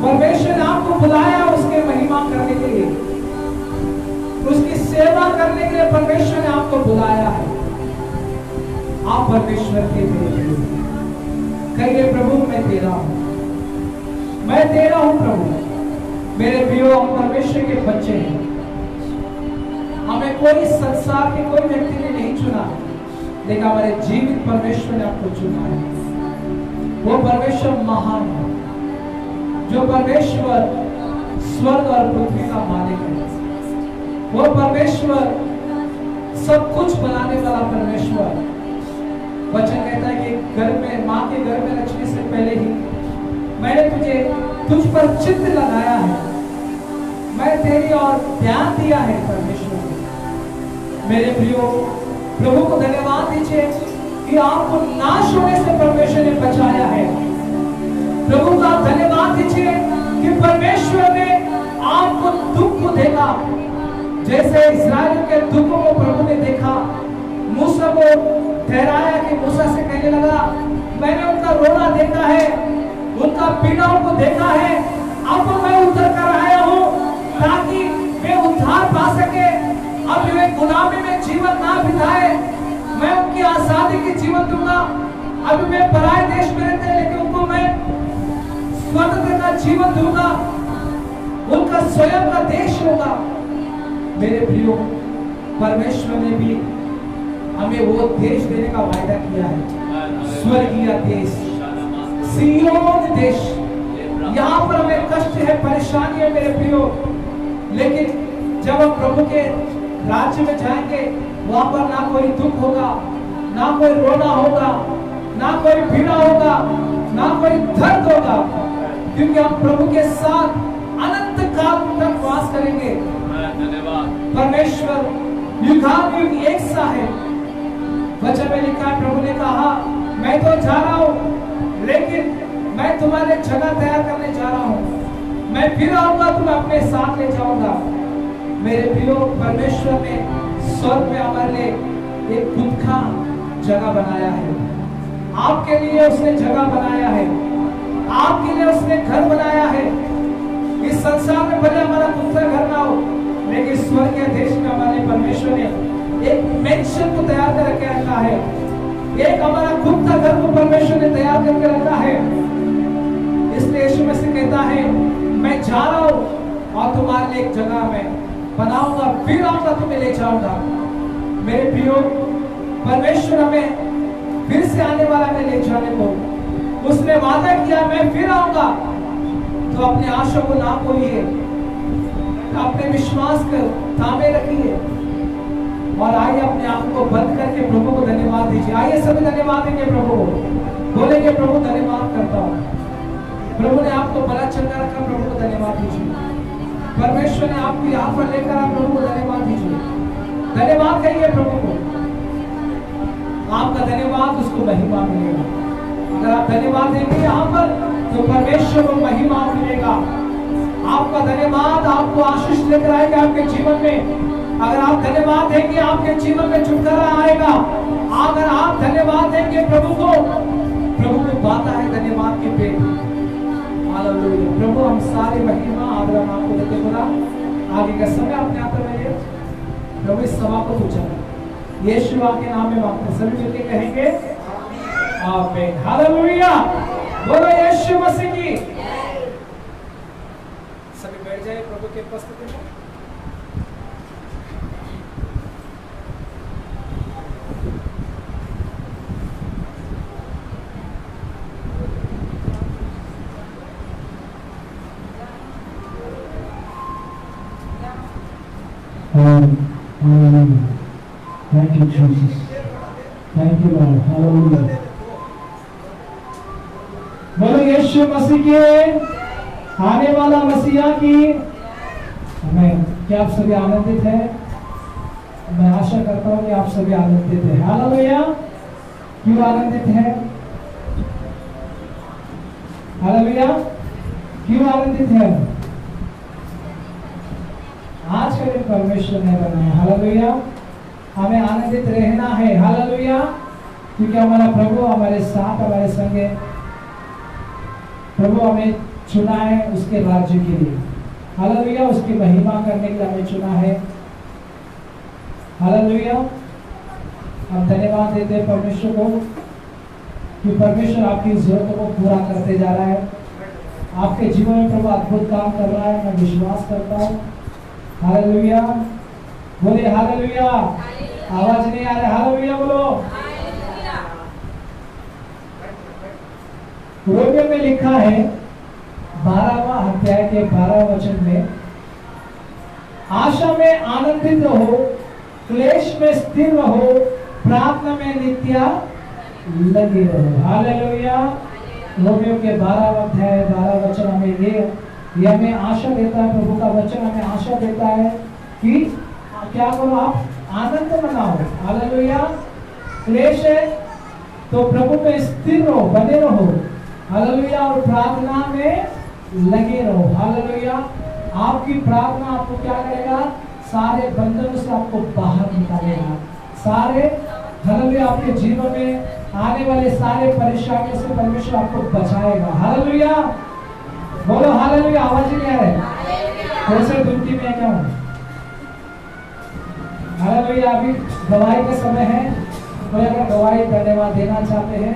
परमेश्वर ने आपको बुलाया उसके महिमा करने के लिए, उसकी सेवा करने के लिए परमेश्वर ने आपको बुलाया है। आप परमेश्वर के लिए कहिए, प्रभु मैं तेरा हूं, मैं तेरा हूं प्रभु। मेरे प्रियो, हम परमेश्वर के बच्चे हैं। हमें कोई संसार के कोई व्यक्ति ने नहीं चुना, लेकिन हमारे जीवित परमेश्वर ने आपको चुना है। वो परमेश्वर महान है, जो परमेश्वर स्वर्ग और पृथ्वी का मालिक है। वो परमेश्वर सब कुछ बनाने वाला परमेश्वर। वचन कहता है कि घर में, मां के घर में रचने से पहले ही मैंने तुझ पर चित्त लगाया है, मैं तेरी और ध्यान दिया है परमेश्वर। मेरे प्रियो, प्रभु को धन्यवाद दीजिए कि आपको नाश होने से परमेश्वर ने बचाया है। प्रभु का धन्यवाद दीजिए कि परमेश्वर ने आपको दुख को देखा, जैसे इस्राएल के दुखों को प्रभु ने देखा। मूसा को ठहराया कि मूसा से कहने लगा, मैंने उनका रोना देखा है, उनका पीड़ाओं को देखा है, अब मैं उतर कर आया हूं ताकि वे उद्धार पा सके। अब वे गुलामी में जीवन ना बिताए, मैं उनकी आजादी की जीवन दूंगा। अब वे पराये देश में रहते हैं, लेकिन उनको मैं स्वतंत्र का जीवन दूंगा, उनका स्वयं का देश होगा। मेरे प्रियो, परमेश्वर ने भी हमें वो देश देने का वायदा किया है, स्वर्गीय देश, सिय्योन देश। यहाँ पर हमें कष्ट है, परेशानी है मेरे प्रियो, लेकिन जब हम प्रभु के राज्य में जाएंगे, वहां पर ना कोई दुख होगा, ना कोई रोना होगा, ना कोई पीड़ा होगा, ना कोई दर्द होगा, क्योंकि हम प्रभु के साथ अनंत काल तक वास करेंगे। परमेश्वर युगानुयुग एक सा है। वचन में लिखा है, प्रभु ने कहा, मैं तो जा रहा हूं, लेकिन मैं तुम्हारे जगह तैयार करने जा रहा हूं। मैं फिर आऊंगा, तुम्हें अपने साथ ले जाऊंगा। मेरे प्रियो, परमेश्वर ने स्वर्ग में हमारे लिए एक खुद का जगह बनाया है। आपके लिए उसने जगह बनाया है, आपके लिए उसने घर बनाया है। इस संसार में भले हमारा खुद का घर ना हो, लेकिन स्वर्ग के देश में हमारे परमेश्वर ने एक मेंशन को तैयार करके रखा है। एक हमारा खुद का घर को परमेश्वर ने तैयार करके रखा है। इसलिए यीशु मसीह कहता है, मैं जा रहा हूं और तुम्हारे लिए एक जगह मैं बनाऊंगा, फिर आऊंगा, तुम्हें ले जाऊंगा। मेरे प्रियो, परमेश्वर हमें फिर से आने वाला है ले जाने को। उसने वादा किया, मैं फिर आऊंगा। तो अपने आशा को ना खोइए, अपने विश्वास को थामे रखिए और आइए अपने आप को बंद करके प्रभु को धन्यवाद दीजिए। आइए सभी धन्यवाद देंगे प्रभु को, बोलेंगे, प्रभु धन्यवाद करता हूँ। प्रभु ने आपको बड़ा चंगा रखा, प्रभु को धन्यवाद दीजिए। परमेश्वर ने आपको यहाँ पर लेकर आया, प्रभु को धन्यवाद दीजिए। धन्यवाद कहिए प्रभु को, आपका धन्यवाद उसको महिमा मिलेगा। अगर आप धन्यवाद देंगे यहाँ पर, तो परमेश्वर को महिमा मिलेगा। आपका धन्यवाद आपको आशीष लेकर आएगा आपके जीवन में। अगर आप धन्यवाद देंगे, आपके जीवन में छुटकारा आएगा। अगर आप धन्यवाद देंगे प्रभु को, प्रभु को पाता है धन्यवाद के पेट। हालेलुया। प्रभु, हम सारी महिमा आदर आपको देते खुदा। आगे का समय अपने आप में प्रभु इस सभा को पूछा, यीशु के नाम में मांगते, सभी मिलकर कहेंगे आमीन। हालेलुया। बोलो यीशु मसीह की। सभी बैठ जाए प्रभु के उपस्थिति में। Thank you, Jesus. Thank you, Lord. Hallelujah. बोलो यीशु मसीह के, आने वाला मसीहा की। हमें क्या आप सभी आनंदित हैं? मैं आशा करता हूँ कि आप सभी आनंदित हैं। हालेलुया। क्यों आनंदित हैं? हालेलुया। क्यों आनंदित हैं? आज का दिन परमेश्वर ने बनाया। हालेलुया। हमें आनंदित रहना है। हालेलुया। क्योंकि हमारा प्रभु हमारे साथ, हमारे संग है। प्रभु हमें चुना है उसके राज्य के लिए। हालेलुया, उसकी महिमा करने के लिए हमें चुना है। हालेलुया, हम धन्यवाद देते हैं परमेश्वर को कि परमेश्वर आपकी जरूरतों को पूरा करते जा रहा है। आपके जीवन में प्रभु अद्भुत काम कर रहा है, मैं विश्वास करता हूँ। हालेलुया, बोले हालेलुया। आवाज नहीं आ रहा, हालेलुया बोलो। रोमियो में लिखा है 12वां अध्याय के 12 वचन में, आशा में आनंदित रहो, क्लेश में स्थिर रहो, प्रार्थना में नित्य लगे रहो। हालेलुया। रोमियो के 12 अध्याय 12 वचन हमें ये हमें आशा देता है, प्रभु का वचन हमें आशा देता है कि क्या करो, आप आनंद मनाओ। हालेलुया। क्लेश है तो प्रभु में स्थिर रहो, बने रहो। हालेलुया, और प्रार्थना में लगे रहो। हालेलुया, आपकी प्रार्थना आपको क्या करेगा, सारे बंधनों से आपको बाहर निकालेगा। सारे हालेलुया, आपके जीवन में आने वाले सारे परेशानियों से परमेश्वर आपको बचाएगा। हालेलुया, बोलो हालेलुया। आवाज ही नहीं आ रही, कैसे दुखी में क्या हूं। हालेलुया, अभी गवाही का समय है। कोई अगर गवाही धन्यवाद देना चाहते हैं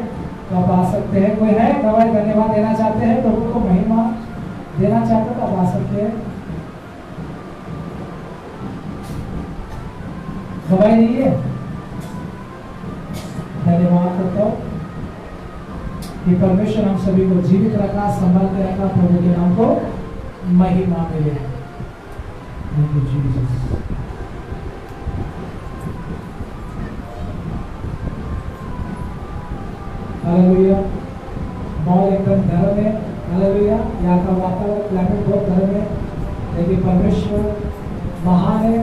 तो आप आ सकते हैं। कोई है गवाही धन्यवाद देना चाहते हैं, प्रभु को महिमा देना चाहते हैं तो आप आ सकते हैं। गवाही नहीं है, धन्यवाद करता हूं कि परमेश्वर हम सभी को जीवित रखा, संभाल के रखा। प्रभु के नाम को महिमा मिले। Thank you Jesus. Hallelujah, mall एकदम गर्म है। हालेलुया, यहाँ का वातावरण क्लाइमेट बहुत गर्म है, लेकिन परमेश्वर महान है।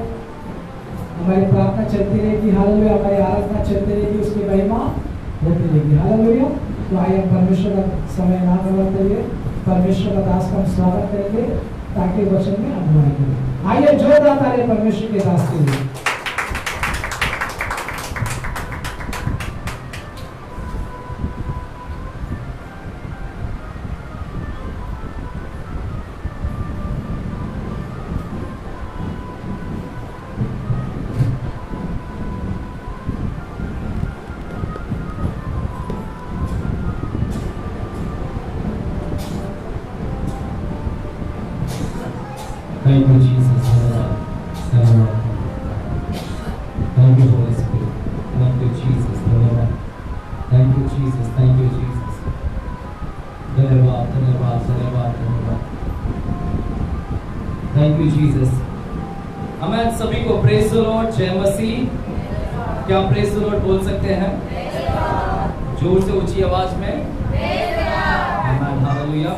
हमारी प्रार्थना चलती रहेगी। हालेलुया, हमारी आराधना चलती रहेगी, उसकी महिमा होती रहेगी। हालेलुया, तो आइए हम परमेश्वर का समय ना गवाते हुए परमेश्वर का दास का हम स्वागत करेंगे ताकि वचन में अगुवाई करें। आइए जोरदार ताली परमेश्वर के दास के लिए। Thank you, Jesus. Thank you, Holy Spirit. Thank you, Jesus. Thank you, Jesus. Thank you, Jesus. धन्यवाद, धन्यवाद, धन्यवाद, धन्यवाद। Thank you, Jesus. हमें सभी को प्रेज द लॉर्ड, जय मसीह। क्या प्रेज द लॉर्ड बोल सकते हैं? जोर से ऊंची आवाज में। आमीन, हालेलुया।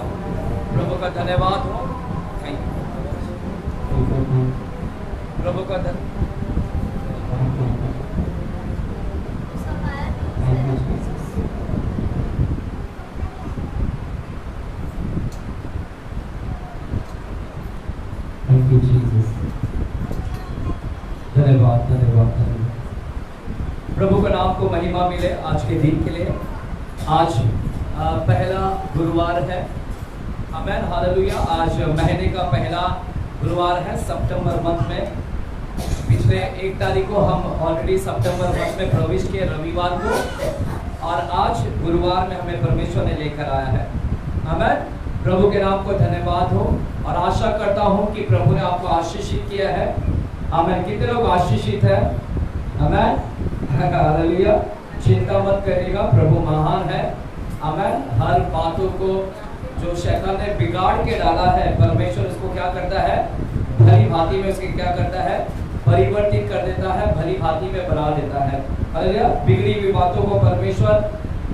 प्रभु का धन्यवाद हो। प्रभु का धन्यवाद, धन्यवाद, धन्यवाद। प्रभु का नाम को महिमा मिले आज के दिन के लिए। आज पहला गुरुवार है। आमीन, हालेलुया। आज महीने का पहला गुरुवार है सितंबर मंथ में। पिछले 1 तारीख को हम ऑलरेडी सितंबर मंथ में प्रवेश किए, रविवार को, और आज गुरुवार में हमें परमेश्वर ने लेकर आया है। आमीन, प्रभु के नाम को धन्यवाद हो। और आशा करता हूँ कि प्रभु ने आपको आशीषित किया है। आमीन, कितने लोग आशीषित है? आमीन, हालेलुया। चिंता मत करिएगा, प्रभु महान है। आमीन, हर बातों को जो शैतान ने बिगाड़ के डाला है, परमेश्वर उसको क्या करता है, भली भांति में उसके क्या करता है, परिवर्तित कर देता है, भली भांति में बना देता है। हालेलुया। बिगड़ी हुई बातों को परमेश्वर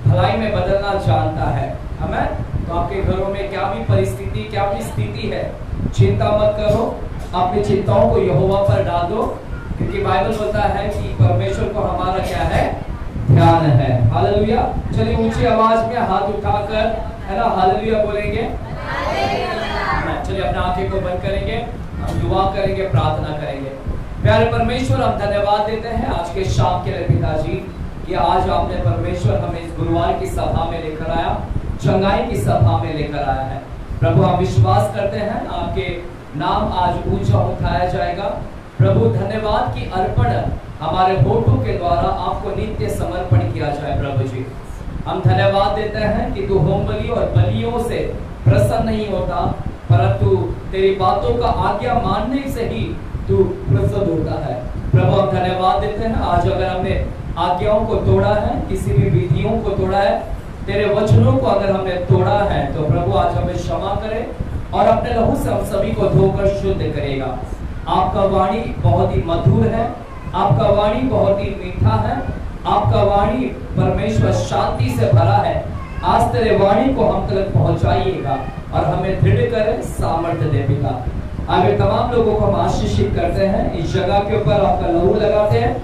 भलाई में बदलना जानता है। आमीन। तो आपके घरों में क्या भी परिस्थिति, क्या भी स्थिति है, चिंता मत करो, अपनी चिंताओं को यहोवा पर डाल दो, क्योंकि बाइबल बोलता है कि परमेश्वर को हमारा क्या है, ध्यान है। हालेलुया। चलिए ऊंची आवाज में हाथ उठाकर, है ना, हालेलुया बोलेंगे। चलिए अपने आंखें को बंद करेंगे, हम दुआ करेंगे, प्रार्थना करेंगे। प्यारे परमेश्वर, हम धन्यवाद देते हैं आज के शाम के लिए पिताजी, कि आज आपने परमेश्वर हमें इस गुरुवार की सभा में लेकर आया, चंगाई की सभा में लेकर आया है। प्रभु हम विश्वास करते हैं आपके नाम आज ऊंचा उठाया जाएगा। प्रभु धन्यवाद की अर्पण हमारे होठों के द्वारा आपको नित्य समर्पण किया जाए। प्रभु जी हम धन्यवाद देते हैं कि तू होम बलि और बलियों से प्रसन्न नहीं होता, परंतु तेरी बातों का आज्ञा मानने से ही तू प्रसन्न होता है। प्रभु हम धन्यवाद देते हैं आज अगर हमने आज्ञाओं को तोड़ा है, किसी भी विधियों को तोड़ा है, तेरे वचनों को अगर हमने तोड़ा है, तो प्रभु आज हमें क्षमा करे और अपने लहू से हम सभी को धोकर शुद्ध करेगा। आपका वाणी बहुत ही मधुर है, आपका वाणी बहुत ही मीठा है, आपका वाणी परमेश्वर शांति से भरा है। आज तेरे वाणी को हम तक पहुंचाइएगा और हमें दृढ़ करे, सामर्थ्य देगा। आगे तमाम लोगों को हम आशीषित करते हैं, इस जगह के ऊपर आपका लहू लगाते हैं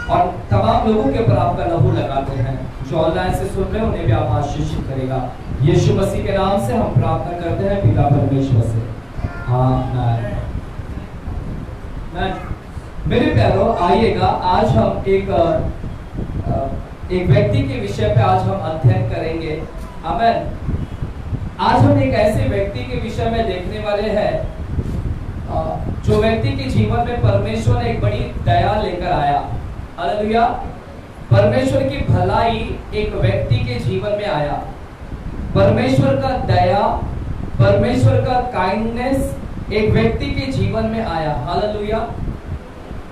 और तमाम लोगों के ऊपर आपका लहू लगाते हैं। जो ऑनलाइन से सुन रहे हैं उन्हें भी आप आशीषित करेगा। यीशु मसीह के नाम से हम प्रार्थना करते हैं पिता परमेश्वर से, आमीन। मेरे प्यारों, आइएगा आज हम एक व्यक्ति के विषय पे आज हम अध्ययन करेंगे। आमीन। आज हम एक ऐसे व्यक्ति के विषय में देखने वाले हैं जो व्यक्ति के जीवन में परमेश्वर ने एक बड़ी दया लेकर आया। हालेलुया। परमेश्वर की भलाई एक व्यक्ति के जीवन में आया। परमेश्वर का दया, परमेश्वर का काइंडनेस एक व्यक्ति के जीवन में आया। हालेलुया।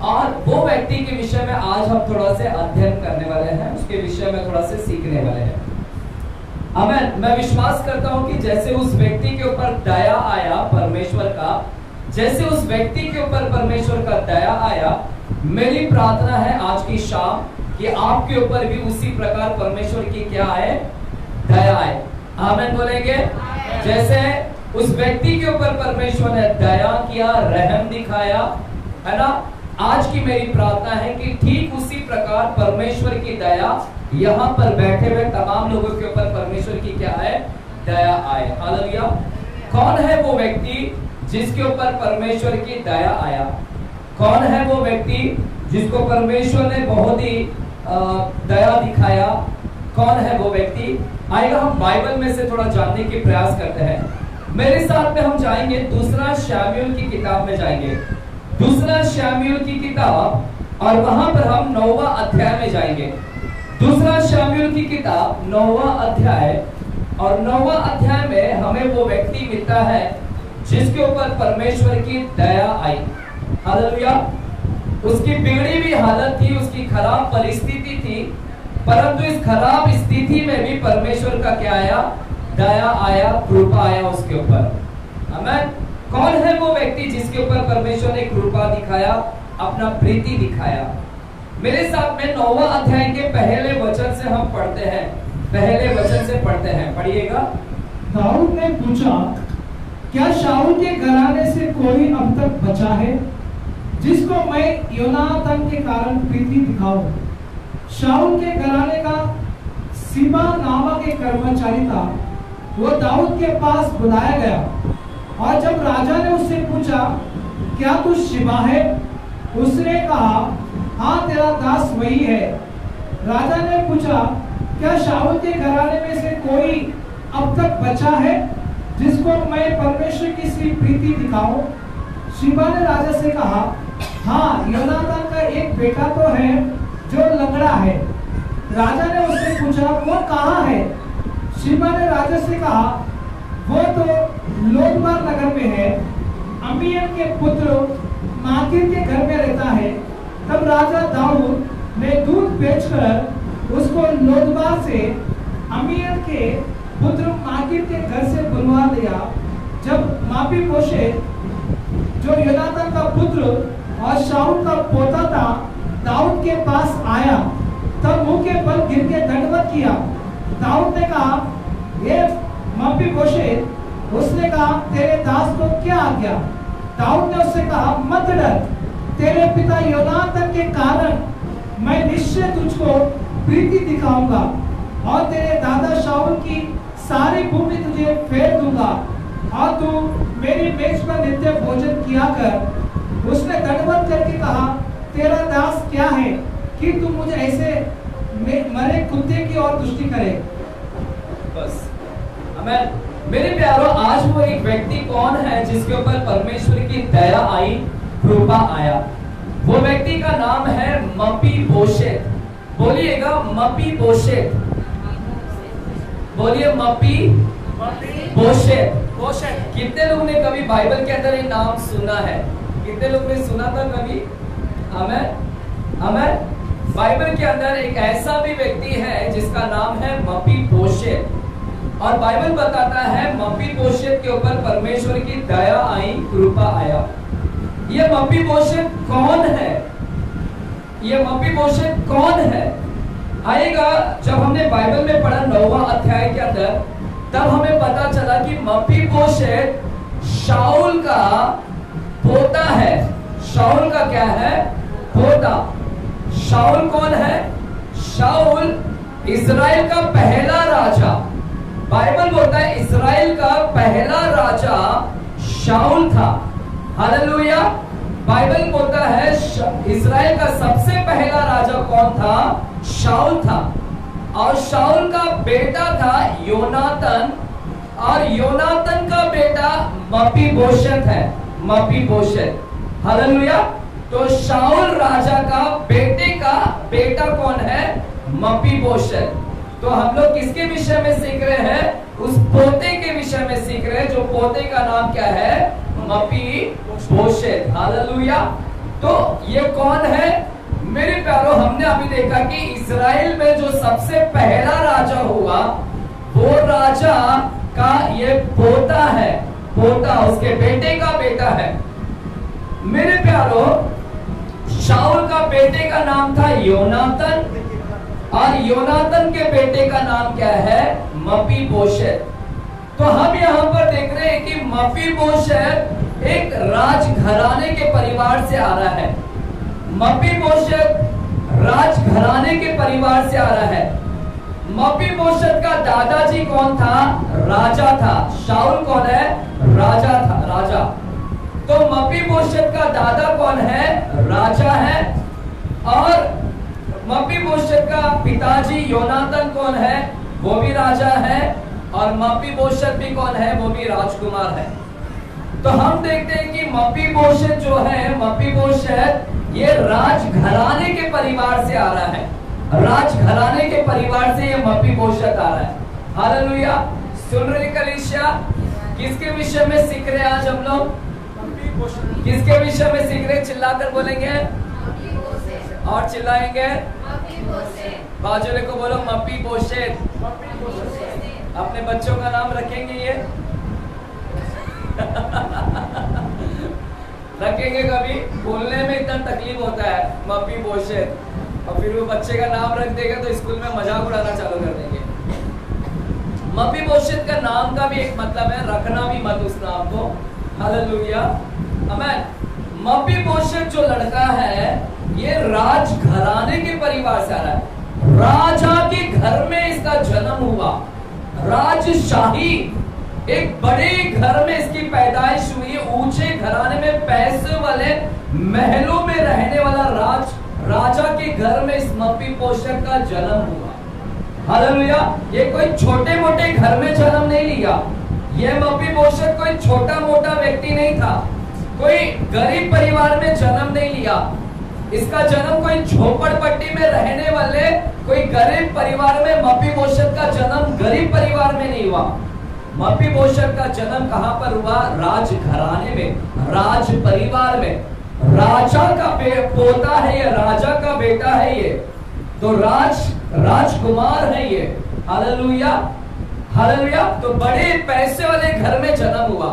और वो व्यक्ति के विषय में आज हम थोड़ा से अध्ययन करने वाले हैं, उसके विषय में थोड़ा से सीखने वाले हैं। आमीन। मैं विश्वास करता हूं कि जैसे उस व्यक्ति के ऊपर दया आया परमेश्वर का, जैसे उस व्यक्ति के ऊपर परमेश्वर का दया आया, मेरी प्रार्थना है आज की शाम कि आपके ऊपर भी उसी प्रकार परमेश्वर की क्या है, दया आए। आमीन बोलेंगे। जैसे उस व्यक्ति के ऊपर परमेश्वर ने दया किया, रहम दिखाया, है ना। आज की मेरी प्रार्थना है कि ठीक उसी प्रकार परमेश्वर की दया यहाँ पर बैठे हुए तमाम लोगों के ऊपर परमेश्वर की क्या है, दया आए। हालेलुया। कौन है वो व्यक्ति जिसके ऊपर परमेश्वर की दया आया? कौन है वो व्यक्ति जिसको परमेश्वर ने बहुत ही दया दिखाया? कौन है वो व्यक्ति? आइएगा हम बाइबल में से थोड़ा जानने की प्रयास करते हैं। मेरे साथ में हम जाएंगे दूसरा शमूएल की किताब में जाएंगे, दूसरा शमूएल की किताब, और वहां पर हम 9वां अध्याय में जाएंगे। दूसरा शमूएल की किताब 9वां अध्याय, और 9वां अध्याय में हमें वो व्यक्ति मिलता है जिसके ऊपर परमेश्वर की दया आई। हालेलुया। उसकी बिगड़ी हुई हालत थी, उसकी खराब परिस्थिति थी, परंतु इस खराब स्थिति में भी परमेश्वर का क्या आया, दया आया, कृपा आया उसके ऊपर। आमीन। कौन है वो व्यक्ति जिसके ऊपर परमेश्वर ने कृपा दिखाया, अपना प्रीति दिखाया? मेरे साथ में 9वां अध्याय के पहले वचन से हम पढ़ते हैं, पहले वचन से पढ़ते हैं, पढ़िएगा। दाऊद ने पूछा, क्या शाऊल के घराने से कोई अब तक बचा है जिसको मैं योनातान के कारण प्रीति दिखाऊं? शाऊल के घराने का सीबा नामक एक कर्मचारी था, वो दाऊद के पास बुलाया गया, और जब राजा ने उससे पूछा, क्या तू शिबा है? उसने कहा, हाँ तेरा दास वही है। राजा ने पूछा, क्या शाऊल के घराने में से कोई अब तक बचा है जिसको मैं परमेश्वर की सी प्रीति दिखाऊं? शिबा ने राजा से कहा, हाँ योनातान का एक बेटा तो है जो लंगड़ा है। राजा ने उससे पूछा, वो कहाँ है? शिबा ने राजा से कहा, वो तो लोदबार नगर में है, अम्मीएल के पुत्र माकीर के घर में रहता है। तब राजा दाऊद ने दूध बेचकर उसको लोदबार से अम्मीएल के पुत्र माकीर के घर से बुलवा लिया। जब माफीबोशेत जो योनातान का पुत्र और शाऊल का पोता था दाऊद के पास आया, तब मुंह के बल गिर के दंडवत किया। दाऊद ने कहा, ये माफीबोशेत। उसने कहा, तेरे दास को क्या आज्ञा? दाऊद ने उससे कहा, मत डर, तेरे पिता योनातान के कारण मैं निश्चय तुझको प्रीति दिखाऊंगा और तेरे दादा शाऊल की सारी भूमि तुझे फेर दूंगा और तू मेरी मेज पर नित्य भोजन किया कर। उसने दंडवत करके कहा, तेरा दास क्या है कि तू मुझे ऐसे मरे कुत्ते की ओर दृष्टि करे? बस। आमीन। मेरे प्यारों, आज वो एक जिसके ऊपर परमेश्वर की दया आई, कृपा आया। वो व्यक्ति का नाम है मपीबोशेत। बोलिएगा मपीबोशेत, बोलिए मपीबोशेत। कितने लोग ने कभी बाइबल के अंदर ये नाम सुना है? कितने लोग ने सुना था कभी? आमेन आमेन। बाइबल के अंदर एक ऐसा भी व्यक्ति है जिसका नाम है मपीबोशेत, और बाइबल बताता है मपीबोशेत के ऊपर परमेश्वर की दया आई, कृपा आया। ये मपीबोशेत कौन है? ये मपीबोशेत कौन है? आएगा जब हमने बाइबल में पढ़ा 9वां अध्याय के अंदर, तब हमें पता चला कि मपीबोशेत शाऊल का पोता है। शाऊल का क्या है? पोता। शाऊल कौन है? शाऊल इजराइल का पहला राजा। बाइबल बोलता है इजराइल का पहला राजा शाऊल था। हालेलुया। बाइबल बोलता है इजराइल का सबसे पहला राजा कौन था? शाऊल था। और शाऊल का बेटा था योनातन, और योनातन का बेटा मपीबोशेत है। मपीबोशेत। हालेलुया। तो शाऊल राजा का बेटे का बेटा कौन है? मपीबोशेत। तो हम लोग किसके विषय में सीख रहे हैं? उस पोते के विषय में सीख रहे हैं, जो पोते का नाम क्या है? मपीबोशेत। हालेलुया। तो ये कौन है? मेरे प्यारो, हमने अभी देखा कि इजराइल में जो सबसे पहला राजा हुआ, वो राजा का ये पोता है। पोता उसके बेटे का बेटा है। मेरे प्यारो, शाऊल का बेटे का नाम था योनातन, और योनातन के बेटे का नाम क्या है? मपीबोशेत। तो हम यहाँ पर देख रहे हैं कि मपीबोशेत एक राजघराने के परिवार से आ रहा है। मपीबोशेत राजघराने के परिवार से आ रहा है। मपीबोशेत का दादाजी कौन था? राजा था। शाऊल कौन है? राजा था, राजा। तो मपीबोशेत का दादा कौन है? राजा है। और मपीबोशेत का पिताजी योनातन कौन है? वो भी राजा है। और मपीबोशेत भी कौन है? वो भी राजकुमार है। तो हम देखते हैं कि मपीबोशेत जो है, मपीबोशेत ये राजघराने के परिवार से आ रहा है। राजघराने के परिवार से ये मपीबोशेत आ रहा है। हालेलुया। सुन रहे कलीसिया? किसके विषय में सीख रहे हैं आज हम लोग? किसके विषय में सीख रहे? चिल्लाकर बोलेंगे और चिल्लाएंगे। बाजू वाले को बोलो मपीबोशेत। अपने बच्चों का नाम रखेंगे ये? रखेंगे? कभी बोलने में इतना तकलीफ होता है मपीबोशेत, और फिर वो बच्चे का नाम रख देगा तो स्कूल में मजाक उड़ाना चालू कर देंगे। मपीबोशेत का नाम का भी एक मतलब है, रखना भी मत उस नाम को। हालेलुया। आमेन। मपीबोशेत जो लड़का है, ये राजघराने के परिवार से आ रहा है। राजा के घर में इसका जन्म हुआ। राजशाही एक बड़े घर में इसकी पैदाइश हुई। ऊंचे घराने में, पैसे वाले महलों में रहने वाला राजा के घर में इस मपीबोशेत का जन्म हुआ। हालेलुया। ये कोई छोटे मोटे घर में जन्म नहीं लिया। ये मपीबोशेत कोई छोटा मोटा व्यक्ति नहीं था, कोई गरीब परिवार में जन्म नहीं लिया। इसका जन्म कोई झोपड़पट्टी में रहने वाले कोई गरीब परिवार में, मपीबोशेत का जन्म गरीब परिवार में नहीं हुआ। मपीबोशेत का जन्म कहां पर हुआ? राजघराने में, राज परिवार में। राजा का पोता है ये, राजा का बेटा है ये, तो राजकुमार है ये। हालेलुया। हालेलुया। तो बड़े पैसे वाले घर में जन्म हुआ।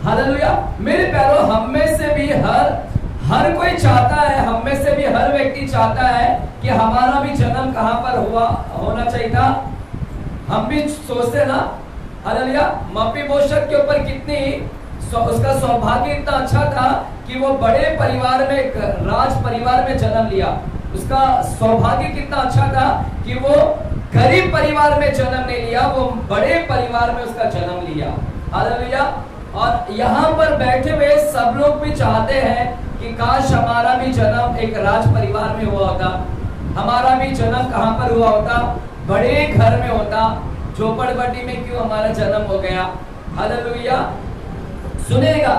हालेलुया। मेरे प्यारो, हम में से भी हर कोई चाहता है, हम में से भी हर व्यक्ति चाहता है कि हमारा भी जन्म कहां पर होना चाहिए था। हम भी सोचते ना। हालेलुया। मपीबोशेत के ऊपर कितनी उसका सौभाग्य इतना अच्छा था कि वो बड़े परिवार में, राज परिवार में जन्म लिया। उसका सौभाग्य कितना अच्छा था कि वो गरीब परिवार में जन्म नहीं लिया, वो बड़े परिवार में उसका जन्म लिया। हालेलुया। और यहाँ पर बैठे हुए सब लोग भी चाहते हैं कि काश हमारा भी जन्म एक राज परिवार में हुआ होता, हमारा भी जन्म कहाँ पर हुआ होता? बड़े घर में होता। झोपड़पट्टी में क्यों हमारा जन्म हो गया? हालेलुया। सुनेगा।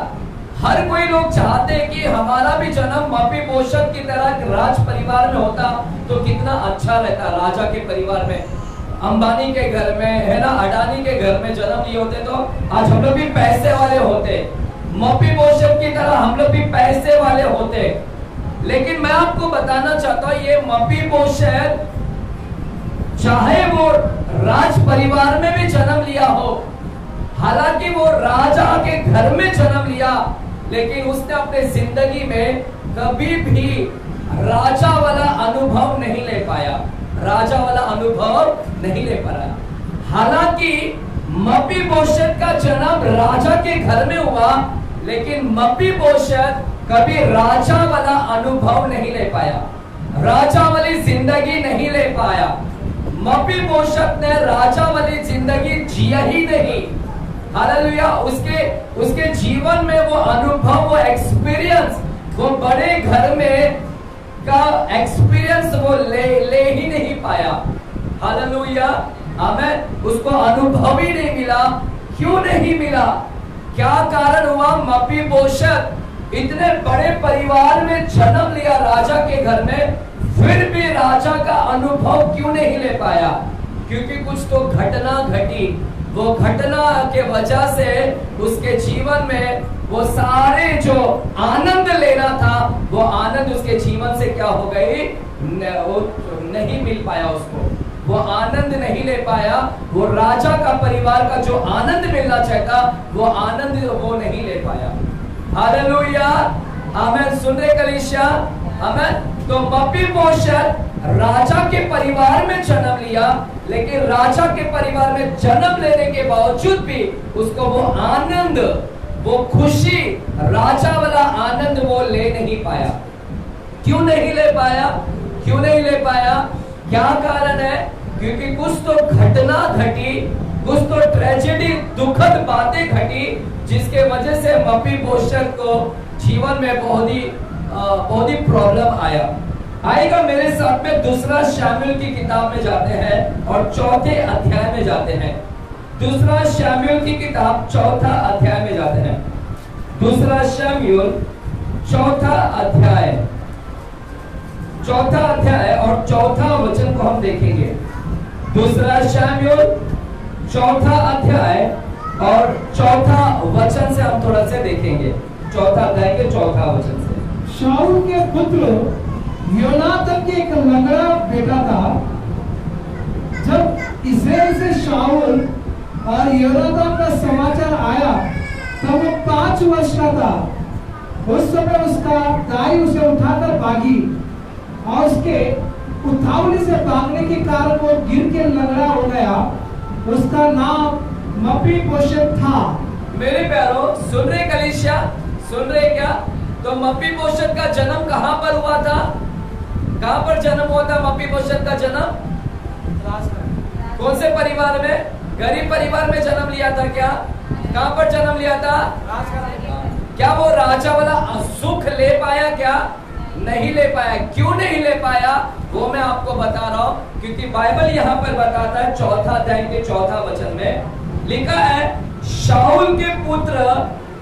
हर कोई लोग चाहते हैं कि हमारा भी जन्म मफीबोशत की तरह राज परिवार में होता तो कितना अच्छा रहता। राजा के परिवार में, अंबानी के घर में, है ना, अडानी के घर में जन्म लिए होते तो आज हम लोग भी पैसे वाले होते। मफीबोशत की तरह हम लोग भी पैसे वाले होते। लेकिन मैं आपको बताना चाहता हूं, ये मफीबोशत चाहे वो राज परिवार में भी जन्म लिया हो, हालांकि वो राजा के घर में जन्म लिया, लेकिन उसने अपने जिंदगी में कभी भी राजा वाला अनुभव नहीं ले पाया। राजा वाला अनुभव नहीं ले पाया। हालांकि मफीबोशत का जन्म राजा के घर में हुआ, लेकिन मफीबोशत कभी राजा वाला अनुभव नहीं ले पाया, राजा वाली जिंदगी नहीं ले पाया। मफीबोशत ने राजा वाली जिंदगी जिया ही नहीं। हालेलुया। उसके जीवन में वो अनुभव, वो एक्सपीरियंस, वो बड़े घर में का एक्सपीरियंस वो ले ही नहीं पाया। हालेलुया, आमेन। उसको अनुभव ही नहीं मिला। क्यों नहीं मिला? क्या कारण हुआ? मफीबोशत इतने बड़े परिवार में जन्म लिया, राजा के घर में, फिर भी राजा का अनुभव क्यों नहीं ले पाया? क्योंकि कुछ तो घटना घटी। वो घटना के वजह से उसके जीवन में वो सारे जो आनंद लेना था, वो आनंद उसके जीवन से क्या हो गई? वो नहीं मिल पाया उसको। वो आनंद नहीं ले पाया। वो राजा का परिवार का जो आनंद मिलना चाहता, वो आनंद वो नहीं ले पाया। हालेलुया, आमेन। सुन रहे कलीसिया? आमेन। तो मफीबोशत राजा के परिवार में जन्म लिया, लेकिन राजा के परिवार में जन्म लेने के बावजूद भी उसको वो आनंद, वो खुशी, राजा वाला आनंद वो ले नहीं पाया। क्यों नहीं ले पाया? क्यों नहीं ले पाया? क्या कारण है? क्योंकि कुछ तो घटना घटी, कुछ तो ट्रेजेडी, दुखद बातें घटी, जिसके वजह से मफीबोशत को जीवन में बहुत ही प्रॉब्लम आया। आएगा मेरे साथ में दूसरा शमूएल की किताब में जाते हैं और चौथे अध्याय में जाते हैं। दूसरा शमूएल की किताब चौथा अध्याय में जाते हैं। दूसरा शमूएल चौथा अध्याय और चौथा वचन को हम देखेंगे। दूसरा शमूएल चौथा अध्याय और चौथा वचन से हम थोड़ा सा देखेंगे। चौथा अध्याय के चौथा वचन से। शाऊल के पुत्र योनातान के एक लंगड़ा बेटा था। जब इस्राएल से शाऊल और योनातान का समाचार आया, तब वो 5 वर्ष का था। उस समय उसका दाई उसे उठाकर भागी और उसके उतावली से भागने के कारण वो गिर के लंगड़ा हो गया। उसका नाम मफीबोशत था। मेरे प्यारो, सुन रहे कलीसिया? सुन रहे क्या? तो मफीबोशत का जन्म कहां पर हुआ था? कहां पर जन्म हुआ था मफीबोशत का जन्म? कौन से परिवार में? गरीब परिवार में जन्म लिया था क्या? कहां पर जन्म लिया था? क्या वो राजा वाला सुख ले पाया? क्या नहीं ले पाया? क्यों नहीं ले पाया? वो मैं आपको बता रहा हूं, क्योंकि बाइबल यहाँ पर बताता है, चौथा अध्याय के चौथा वचन में लिखा है, शाऊल के पुत्र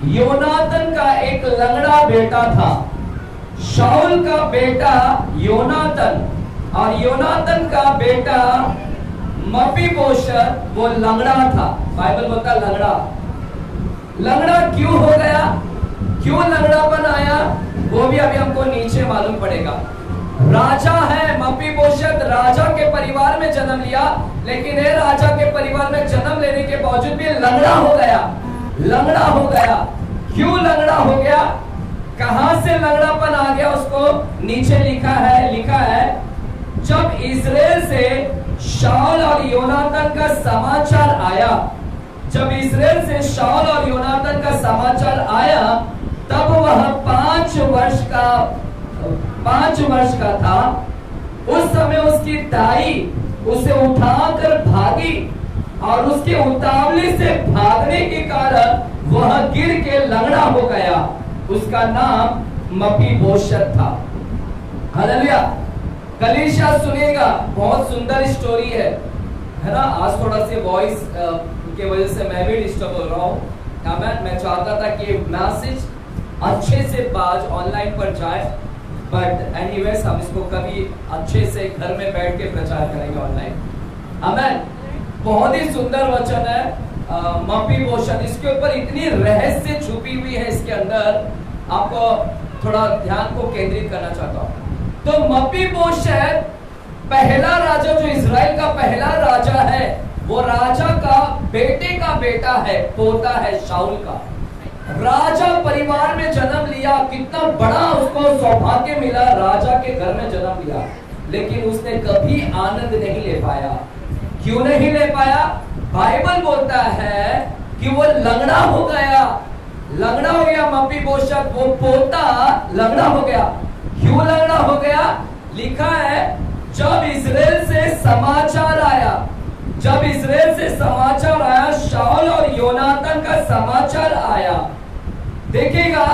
योनातान का एक लंगड़ा बेटा था। शाऊल का बेटा योनातान और योनातान का बेटा मफीबोशत वो लंगड़ा था। बाइबल बोलता लंगड़ा। लंगड़ा क्यों हो गया? क्यों लंगड़ापन आया? वो भी अभी हमको नीचे मालूम पड़ेगा। राजा है मफीबोशत, राजा के परिवार में जन्म लिया, लेकिन ये राजा के परिवार में जन्म लेने के बावजूद भी लंगड़ा हो गया। लंगड़ा हो गया। क्यों लंगड़ा हो गया? कहां से लंगड़ापन आ गया उसको? नीचे लिखा है जब इस्राएल से शाऊल और योनातान का समाचार आया, जब इस्राएल से शाऊल और योनातान का समाचार आया, तब वह 5 वर्ष का था। उस समय उसकी दाई उसे उठाकर भागी और उसके उतावले से भागने के कारण वह गिर के लंगड़ा हो गया। उसका नाम मफीबोशत था। हालेलुया। कलीसिया सुनेगा, बहुत सुंदर स्टोरी है ना। आज थोड़ा सी वॉइस की वजह से मैं भी डिस्टर्ब हो रहा हूँ। आमेन। मैं चाहता था कि मैसेज अच्छे से आज ऑनलाइन पर जाए, बट एनीवेज हम इसको कभी अच्छे से घर में बैठ के प्रचार करेंगे ऑनलाइन। आमेन। बहुत ही सुंदर वचन है मपीबोशेत। इसके ऊपर इतनी रहस्य छुपी हुई है, इसके अंदर आपको थोड़ा ध्यान को केंद्रित करना चाहता हूं। तो मपीबोशेत पहला राजा, जो इजराइल का पहला राजा है, वो राजा का बेटे का बेटा है, पोता है शाऊल का। राजा परिवार में जन्म लिया, कितना बड़ा उसको सौभाग्य मिला, राजा के घर में जन्म लिया, लेकिन उसने कभी आनंद नहीं ले पाया। क्यों नहीं ले पाया? बाइबल बोलता है कि वो लंगड़ा हो गया, लंगड़ा हो गया मपीबोशेत, वो पोता लंगड़ा हो गया। क्यों लंगड़ा हो गया? लिखा है जब इस्राएल से समाचार आया, जब इस्राएल से समाचार आया, शाऊल और योनातान का समाचार आया। देखिएगा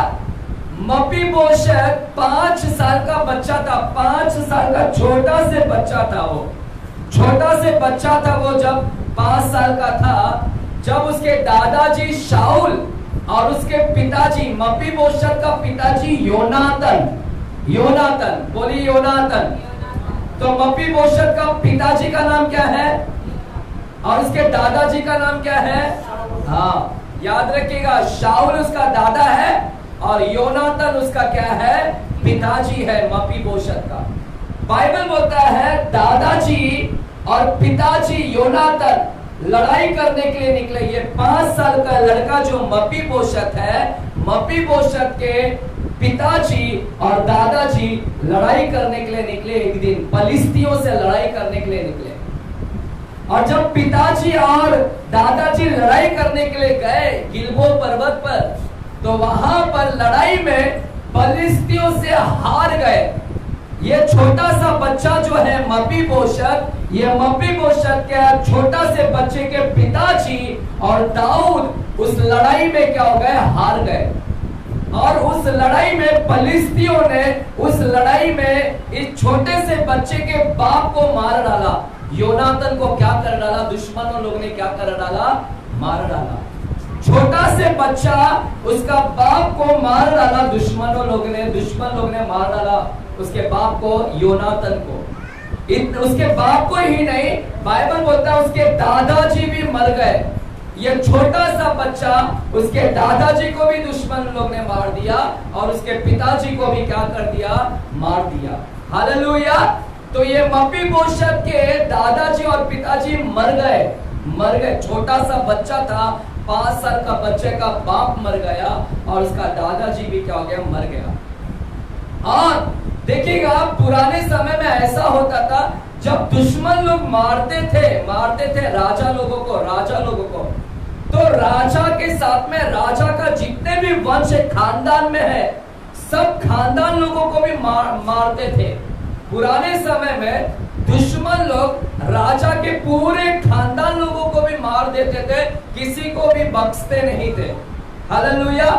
मपीबोशेत 5 साल का बच्चा था, 5 साल का छोटा से बच्चा था। वो छोटा से बच्चा था वो जब 5 साल का था, जब उसके दादाजी शाऊल और उसके पिताजी, मपीबोशेत का पिताजी योनातान, योनातान बोली योनातान। तो मपीबोशेत का पिताजी का नाम क्या है और उसके दादाजी का नाम क्या है? हाँ, याद रखिएगा, शाऊल उसका दादा है और योनातान उसका क्या है? पिताजी है मपीबोशेत का। बाइबल बोलता है दादाजी और पिताजी योनातान लड़ाई करने के लिए निकले। ये 5 साल का लड़का जो मपीबोशेत है, मपीबोशेत के पिताजी और दादाजी लड़ाई करने के लिए निकले। एक दिन फलिस्तियों से लड़ाई करने के लिए निकले, और जब पिताजी और दादाजी लड़ाई करने के लिए गए गिलबो पर्वत पर, तो वहां पर लड़ाई में फलिस्तियों से हार गए। ये छोटा सा बच्चा जो है मपीबोशेत, ये मपीबोशेत के छोटा से बच्चे के पिताजी और दाऊद उस लड़ाई में क्या हो गए? हार गए। और उस लड़ाई में फलिस्तियों ने उस लड़ाई में इस छोटे से बच्चे के बाप को मार डाला। योनातान को क्या कर डाला? दुश्मनों लोग ने क्या कर डाला? मार डाला। छोटा से बच्चा, उसका बाप को मार डाला दुश्मन लोग ने मार डाला उसके बाप को, योनातान को। उसके बाप को ही नहीं, बाइबल बोलता है उसके दादाजी भी मर गए। ये छोटा सा बच्चा, उसके दादाजी को भी दुश्मन लोग ने मार दिया और उसके पिताजी को भी क्या कर दिया? मार दिया। हालेलुया। तो ये मपीबोशेत के दादाजी और पिताजी मर गए। छोटा सा बच्चा था, 5 साल का बच्चे का बाप मर गया और उसका दादाजी भी क्या हो गया? मर गया। और देखिएगा पुराने समय में ऐसा होता था, जब दुश्मन लोग मारते थे राजा लोगों को, तो राजा के साथ में राजा का जितने भी वंश खानदान में है, सब खानदान लोगों को भी मारते थे। पुराने समय में दुश्मन लोग राजा के पूरे खानदान लोगों को भी मार देते थे, किसी को भी बख्शते नहीं थे। हालेलुया।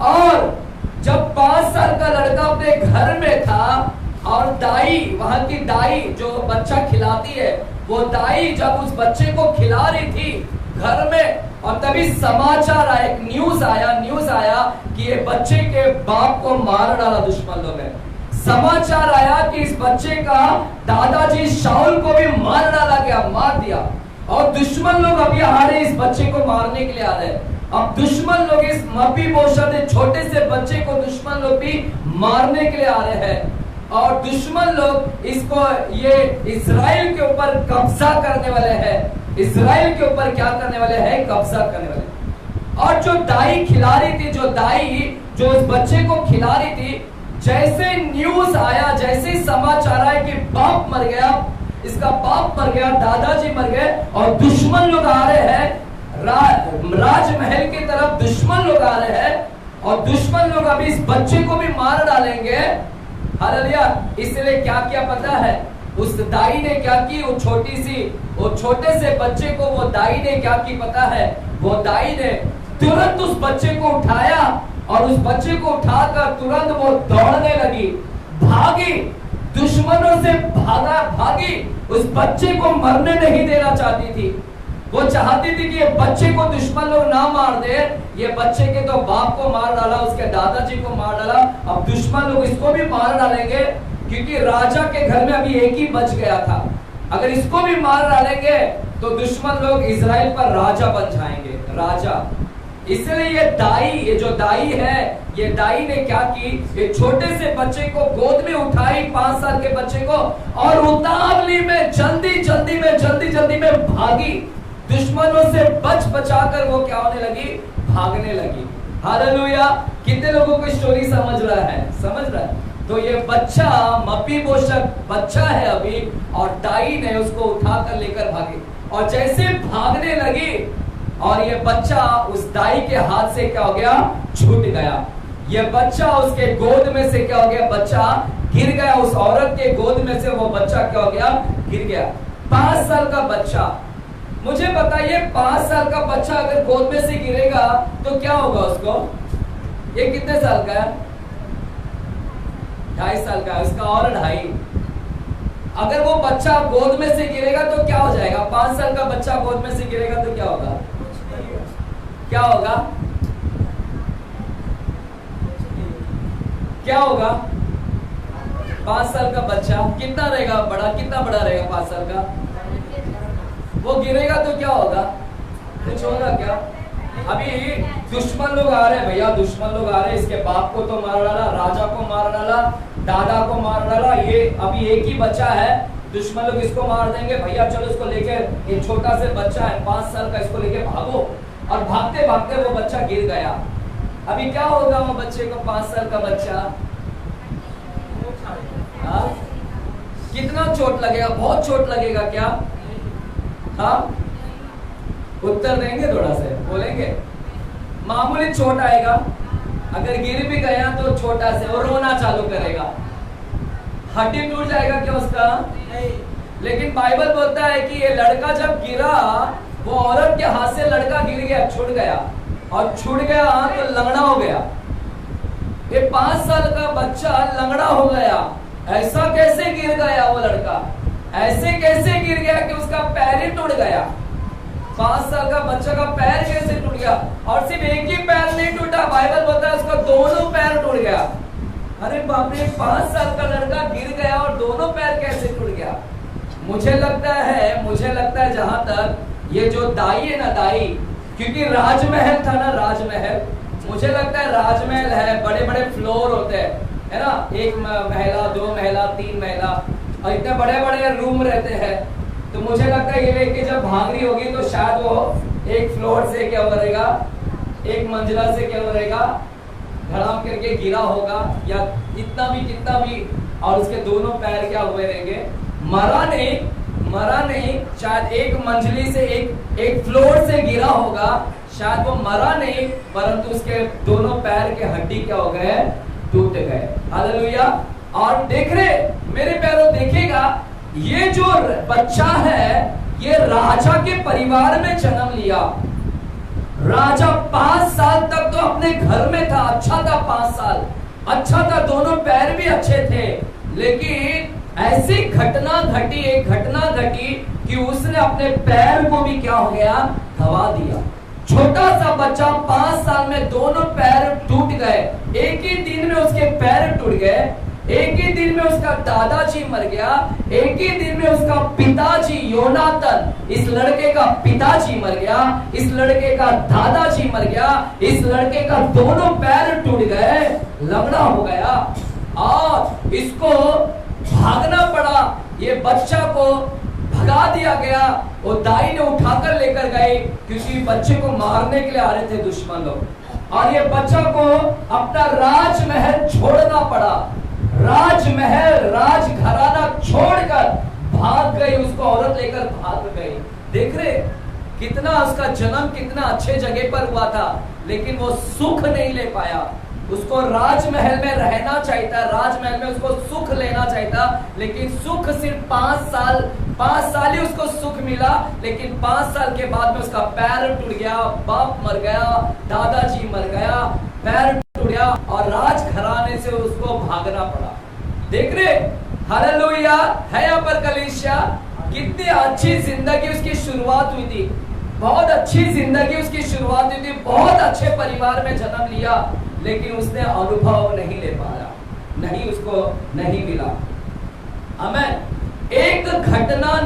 और जब 5 साल का लड़का अपने घर में था और दाई, वहां की दाई जो बच्चा खिलाती है, वो दाई जब उस बच्चे को खिला रही थी घर में, और तभी समाचार आया, एक न्यूज आया कि ये बच्चे के बाप को मार डाला दुश्मन लोगों ने। समाचार आया कि इस बच्चे का दादाजी शाऊल को भी मार डाला गया, मार दिया। और दुश्मन लोग अभी आ रहे इस बच्चे को मारने के लिए आ रहे। अब दुश्मन लोग इस मपीबोशेत छोटे से बच्चे को दुश्मन लोग भी मारने के लिए आ रहे हैं, और दुश्मन लोग इसको, ये इजराइल के ऊपर कब्जा करने वाले हैं। इजराइल के ऊपर क्या करने वाले हैं? कब्जा करने वाले। और जो दाई खिला रही थी, जो उस बच्चे को खिला रही थी, जैसे न्यूज आया, जैसे समाचार आया कि बाप मर गया, इसका बाप मर गया, दादाजी मर गए, और दुश्मन लोग आ रहे हैं, राजमहल की तरफ दुश्मन लोग आ रहे हैं, और दुश्मन लोग अभी इस बच्चे को भी मार डालेंगे। हालेलुया। इसलिए क्या किया पता है? उस दाई ने क्या की? वो छोटे से बच्चे को वो दाई ने क्या की पता है? वो दाई ने तुरंत उस बच्चे को उठाया, और उस बच्चे को उठाकर तुरंत वो दौड़ने लगी, भागी, दुश्मनों से भागी, उस बच्चे को मरने नहीं देना चाहती थी। वो चाहती थी कि ये बच्चे को दुश्मन लोग ना मार दे। ये बच्चे के तो बाप को मार डाला, उसके दादाजी को मार डाला, अब दुश्मन लोग इसको भी मार डालेंगे, क्योंकि राजा के घर में अभी एक ही बच गया था। अगर इसको भी मार डालेंगे तो दुश्मन लोग इजराइल पर राजा बन जाएंगे, राजा। इसलिए ये जो दाई है, ये दाई ने क्या की, ये छोटे से बच्चे को गोद में उठाई, 5 साल के बच्चे को, और उतावली में जल्दी में भागी। दुश्मनों से बचाकर वो क्या होने लगी, भागने लगी। हालेलुया। कितने लोगों को स्टोरी समझ रहा है? तो ये बच्चा मपीबोशत बच्चा है अभी, और दाई ने उसको उठाकर लेकर भागी, और जैसे भागने लगी और ये बच्चा उस दाई के हाथ से क्या हो गया, छूट गया। ये बच्चा उसके गोद में से क्या हो गया, बच्चा गिर गया। उस औरत के गोद में से वो बच्चा क्या हो गया, गिर गया। 5 साल का बच्चा, मुझे बताइए 5 साल का बच्चा अगर गोद में से गिरेगा तो क्या होगा उसको? ये कितने साल का है? 2.5 साल का है, उसका और 2.5। अगर वो बच्चा गोद में से गिरेगा तो क्या हो जाएगा? 5 साल का बच्चा गोद में से गिरेगा तो क्या होगा? क्या होगा? क्या होगा? 5 साल का बच्चा कितना रहेगा, कितना बड़ा रहेगा? 5 साल का वो गिरेगा तो क्या होगा? कुछ होगा क्या? अभी दुश्मन लोग आ रहे हैं भैया, दुश्मन लोग आ रहे हैं। इसके बाप को तो मार डाला, राजा को मार डाला, दादा को मार डाला, ये अभी एक ही बच्चा है, दुश्मन लोग इसको मार देंगे। भैया चलो इसको लेकर, ये छोटा से बच्चा है 5 साल का, इसको लेके भागो। और भागते भागते वो बच्चा गिर गया। अभी क्या होगा वो बच्चे को? 5 साल का बच्चा, कितना चोट लगेगा? बहुत चोट लगेगा क्या? हाँ, उत्तर देंगे थोड़ा से, बोलेंगे? मामूली चोट आएगा। अगर गिर भी गया तो छोटा से, वो रोना चालू करेगा। हड्डी टूट जाएगा क्या उसका? लेकिन बाइबल बोलता है कि ये लड़का जब गिरा, वो औरत के हाथ से लड़का गिर गया, छूट गया, और छूट गया तो लंगड़ा हो गया। ये 5 साल का बच्चा लंगड़ा हो गया। ऐसा कैसे गिर गया वो लड़का? ऐसे कैसे गिर गया कि उसका पैर ही टूट गया? 5 साल का बच्चा का पैर कैसे टूट गया? और सिर्फ एक ही पैर नहीं टूटा, बाइबल बोलता है उसका दोनों पैर टूट गया। अरे बाप रे, 5 साल का लड़का गिर गया और दोनों पैर कैसे टूट गया? मुझे लगता है जहां तक ये जो दाई है ना, दाई, क्योंकि राजमहल था ना, राजमहल, मुझे लगता है राजमहल है, बड़े बड़े फ्लोर होते हैं, है ना, 1 महला, 2 महला, 3 महला, और इतने बड़े बड़े रूम रहते हैं। तो मुझे लगता है ये लेके जब भाग रही होगी तो शायद वो एक फ्लोर से क्या करेगा, एक मंजिला से क्या करेगा, धड़ाम करके गिरा होगा, या इतना भी कितना भी, और उसके दोनों पैर क्या हुए रहेंगे, मरा नहीं, शायद एक मंजिली से एक फ्लोर से गिरा होगा, शायद वो मरा नहीं, परंतु उसके दोनों पैर के हड्डी क्या हो गए, टूट गए। हालेलुया। और देख रहे मेरे प्यारों, देखिएगा ये जो बच्चा है ये राजा के परिवार में जन्म लिया। राजा 5 साल तक तो अपने घर में था, अच्छा था, 5 साल अच्छा था, दोनों पैर भी अच्छे थे, लेकिन ऐसी घटना घटी कि उसने अपने पैर को भी क्या हो गया, गवा दिया। छोटा सा बच्चा 5 साल में दोनों पैर टूट गए, एक ही दिन में उसके पैर टूट गए, एक ही दिन में उसका दादाजी मर गया, एक ही दिन में उसका पिताजी योनातन, इस लड़के का पिताजी मर गया, इस लड़के का दादाजी मर गया, इस लड़के का दोनों पैर टूट गए, लंगड़ा हो गया, और इसको भागना पड़ा। ये बच्चा को भगा दिया गया, वो दाई ने उठाकर लेकर गए, क्योंकि बच्चे को मारने के लिए आ रहे थे दुश्मन लोग, और ये बच्चा को अपना राजमहल छोड़ना पड़ा। राजमहल, राजघराना छोड़कर भाग गई, उसको औरत लेकर भाग गई। देख रहे कितना उसका जन्म कितना अच्छे जगह पर हुआ था, लेकिन वो सुख नहीं ले पाया। उसको राजमहल में रहना चाहिए था, राजमहल में उसको सुख लेना चाहिए था, लेकिन सुख सिर्फ 5 साल ही उसको सुख मिला, लेकिन 5 साल के बाद में उसका पैर टूट गया, बाप मर गया, दादाजी मर गया, पैर टूट गया, और राजघराने से उसको भागना पड़ा। देख रहे हालेलुया है यहाँ पर कलीसिया, कितनी अच्छी जिंदगी उसकी शुरुआत हुई थी। बहुत अच्छी जिंदगी उसकी शुरुआत हुई थी, बहुत अच्छे परिवार में जन्म लिया, लेकिन उसने अनुभव नहीं ले पाया, नहीं उसको नहीं मिला। आमीन। एक घटना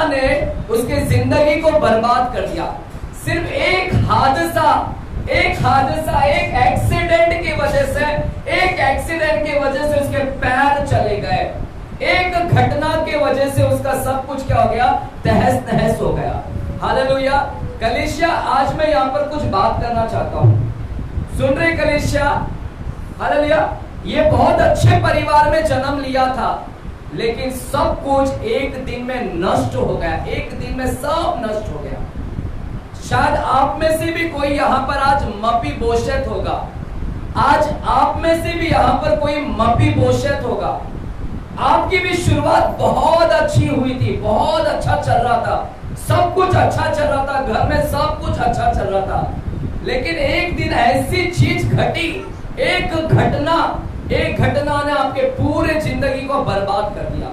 ने उसके जिंदगी को बर्बाद कर दिया। सिर्फ एक हादसा, एक एक्सीडेंट की वजह से उसके पैर चले गए। एक घटना की वजह से उसका सब कुछ क्या हो गया? तहस नहस हो गया। हालेलुया। कलीसिया, आज मैं यहाँ पर कुछ बात करना चाहता हूँ। सुन रहे कलीसिया? हालेलुया। ये बहुत अच्छे परिवार में जन्म लिया था, लेकिन सब कुछ एक दिन में नष्ट हो गया। एक दिन में सब नष्ट हो गया। शायद आप में से भी कोई यहाँ पर आज मपीबोशेत होगा। आज आप में से भी यहाँ पर कोई मपीबोशेत होगा। आपकी भी शुरुआत बहुत अच्छी हुई थी, बहुत अच्छा चल रहा था, सब कुछ अच्छा चल रहा था, घर में सब कुछ अच्छा चल रहा था, लेकिन एक दिन ऐसी चीज घटी, एक घटना ने आपके पूरे जिंदगी को बर्बाद कर दिया।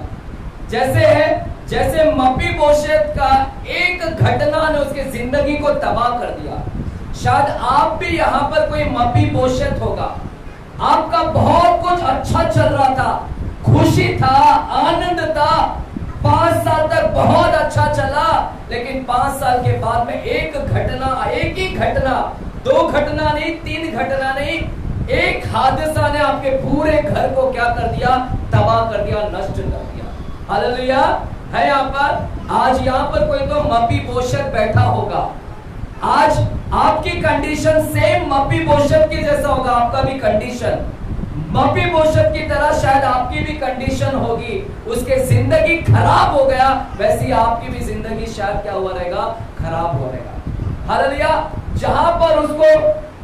जैसे मपीबोशेत का एक घटना ने उसकी जिंदगी को तबाह कर दिया। शायद आप भी यहाँ पर कोई मपीबोशेत होगा। आपका बहुत कुछ अच्छा चल रहा था, खुशी था, आनंद था, 5 साल तक बहुत अच्छा चला, लेकिन 5 साल के बाद में एक ही घटना, 2 घटना नहीं, 3 घटना नहीं, एक हादसा ने आपके पूरे घर को क्या कर दिया? तबाह कर दिया, नष्ट कर दिया। हालेलुया। है यहाँ पर आज यहाँ पर कोई तो मपीबोशेत बैठा होगा। आज आपकी कंडीशन सेम मपीबोशेत की जैसा होगा। आपका भी कंडीशन मपीबोशेत की तरह शायद आपकी भी कंडीशन होगी। उसके जिंदगी खराब हो गया, वैसी आपकी भी जिंदगी शायद क्या हुआ रहेगा? खराब हो रहेगा। हालेलुया। जहां पर उसको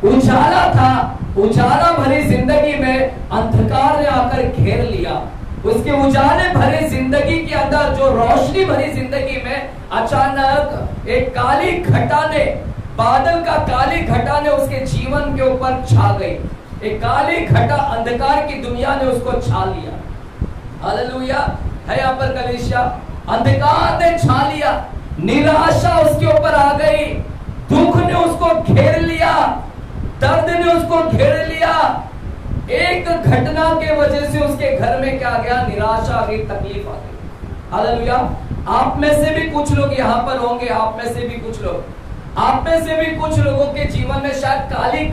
उजाला था, उजाला भरी जिंदगी में अंधकार ने आकर घेर लिया। उसके उजाले भरे जिंदगी के अंदर, जो रोशनी भरी जिंदगी में, अचानक एक काली घटा ने, बादल का काली घटा ने उसके जीवन के ऊपर छा गई। एक काली घटा, अंधकार की दुनिया ने उसको छा लिया। हालेलुया। है यहाँ पर कलीसिया? अंधकार ने छा लिया, निराशा उसके ऊपर आ गई, दुख ने उसको घेर लिया, दर्द ने उसको घेर लिया। एक घटना के वजह से उसके घर में क्या आ गया? निराशा आ गई, तकलीफ आ गई। हालेलुया। आप में से भी कुछ लोग यहाँ पर होंगे, आप में से भी कुछ लोगों के जीवन में शायद काली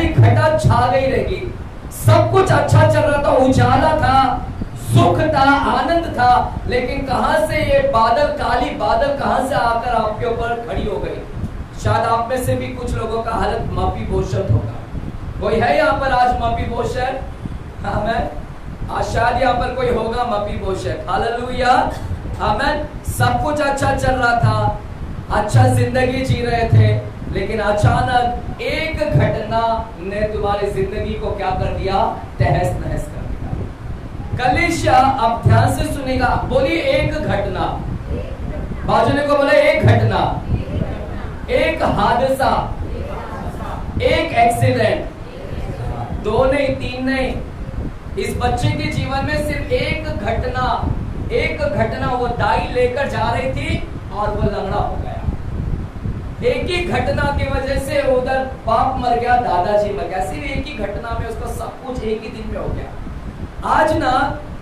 घटा छा गई रहेगी। सब कुछ अच्छा चल रहा था, उजाला था, सुख था, आनंद था, लेकिन कहां से ये काली बादल कहां से आकर आपके ऊपर खड़ी हो गई? शायद आप में से भी कुछ लोगों का हालत मपीबोशेत होगा। कोई है यहाँ पर आज मपीबोशेत? हाँ, शायद यहाँ पर कोई होगा मपीबोशेत। हालेलुया। आमीन। सब कुछ अच्छा चल रहा था, अच्छा जिंदगी जी रहे थे, लेकिन अचानक एक घटना ने तुम्हारी जिंदगी को क्या कर दिया? तहस नहस कर दिया। कलीसिया, अब ध्यान से सुनेगा, बोलिए एक घटना। बाजुने को बोले एक घटना, एक हादसा, एक एक्सीडेंट, 2 नहीं, 3 नहीं। इस बच्चे के जीवन में सिर्फ एक घटना, वो दाई लेकर जा रही थी और वो लंगड़ा हो गया। एक ही घटना की वजह से उधर बाप मर गया, दादाजी मर गया। सिर्फ एक ही घटना में उसका सब कुछ एक ही दिन में हो गया। आज ना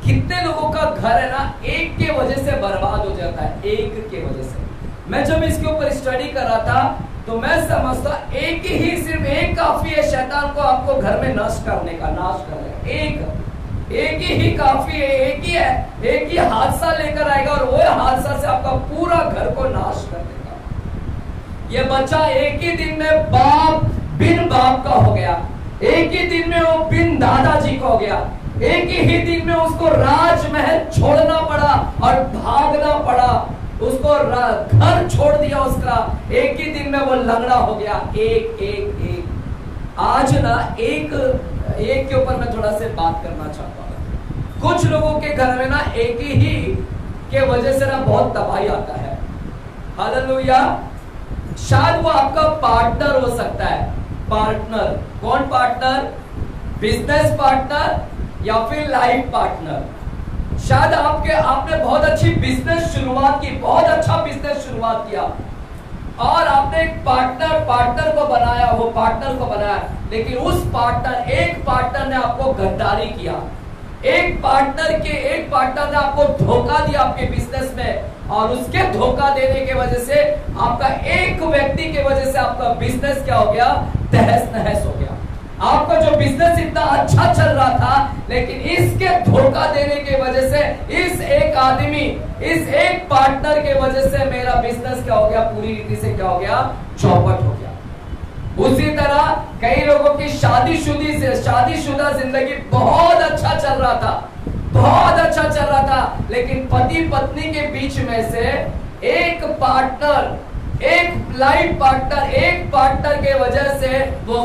कितने लोगों का घर है ना, एक के वजह से बर्बाद हो जाता है, एक के वजह से। मैं जब इसके ऊपर स्टडी कर रहा था तो मैं समझता सिर्फ एक काफी है शैतान को आपको घर में नाश करने का। एक ही काफी है, एक ही हादसा लेकर आएगा और वो हादसा से आपका पूरा घर को नाश कर देगा। ये बच्चा एक ही दिन में बिन बाप का हो गया, एक ही दिन में वो बिन दादाजी का हो गया, एक ही दिन में उसको राजमहल छोड़ना पड़ा और भागना पड़ा, उसको घर छोड़ दिया उसका, एक ही दिन में वो लंगड़ा हो गया। एक आज ना एक के ऊपर मैं थोड़ा से बात करना चाहता हूँ। कुछ लोगों के घर में ना एक ही के वजह से ना बहुत तबाही आता है। हालेलुया। शायद वो आपका पार्टनर हो सकता है। पार्टनर कौन? पार्टनर, बिजनेस पार्टनर या फिर लाइफ पार्टनर। शायद आपने बहुत अच्छी बिजनेस शुरुआत की, बहुत अच्छा बिजनेस शुरुआत किया और आपने एक पार्टनर को बनाया, वो पार्टनर को बनाया, लेकिन उस एक पार्टनर ने आपको गद्दारी किया, एक पार्टनर ने आपको धोखा दिया आपके बिजनेस में, और उसके धोखा देने के वजह से आपका एक व्यक्ति के वजह से आपका बिजनेस क्या हो गया, तहस नहस हो गया। आपका जो बिजनेस इतना अच्छा चल रहा था, लेकिन इसके धोखा देने के वजह से, इस एक पार्टनर के वजह से मेरा बिजनेस क्या हो गया, पूरी रीति से क्या हो गया, चौपट हो गया। उसी तरह कई लोगों की शादीशुदा जिंदगी बहुत अच्छा चल रहा था, लेकिन पति पत्नी के बीच में से एक लाइफ पार्टनर के वजह से वो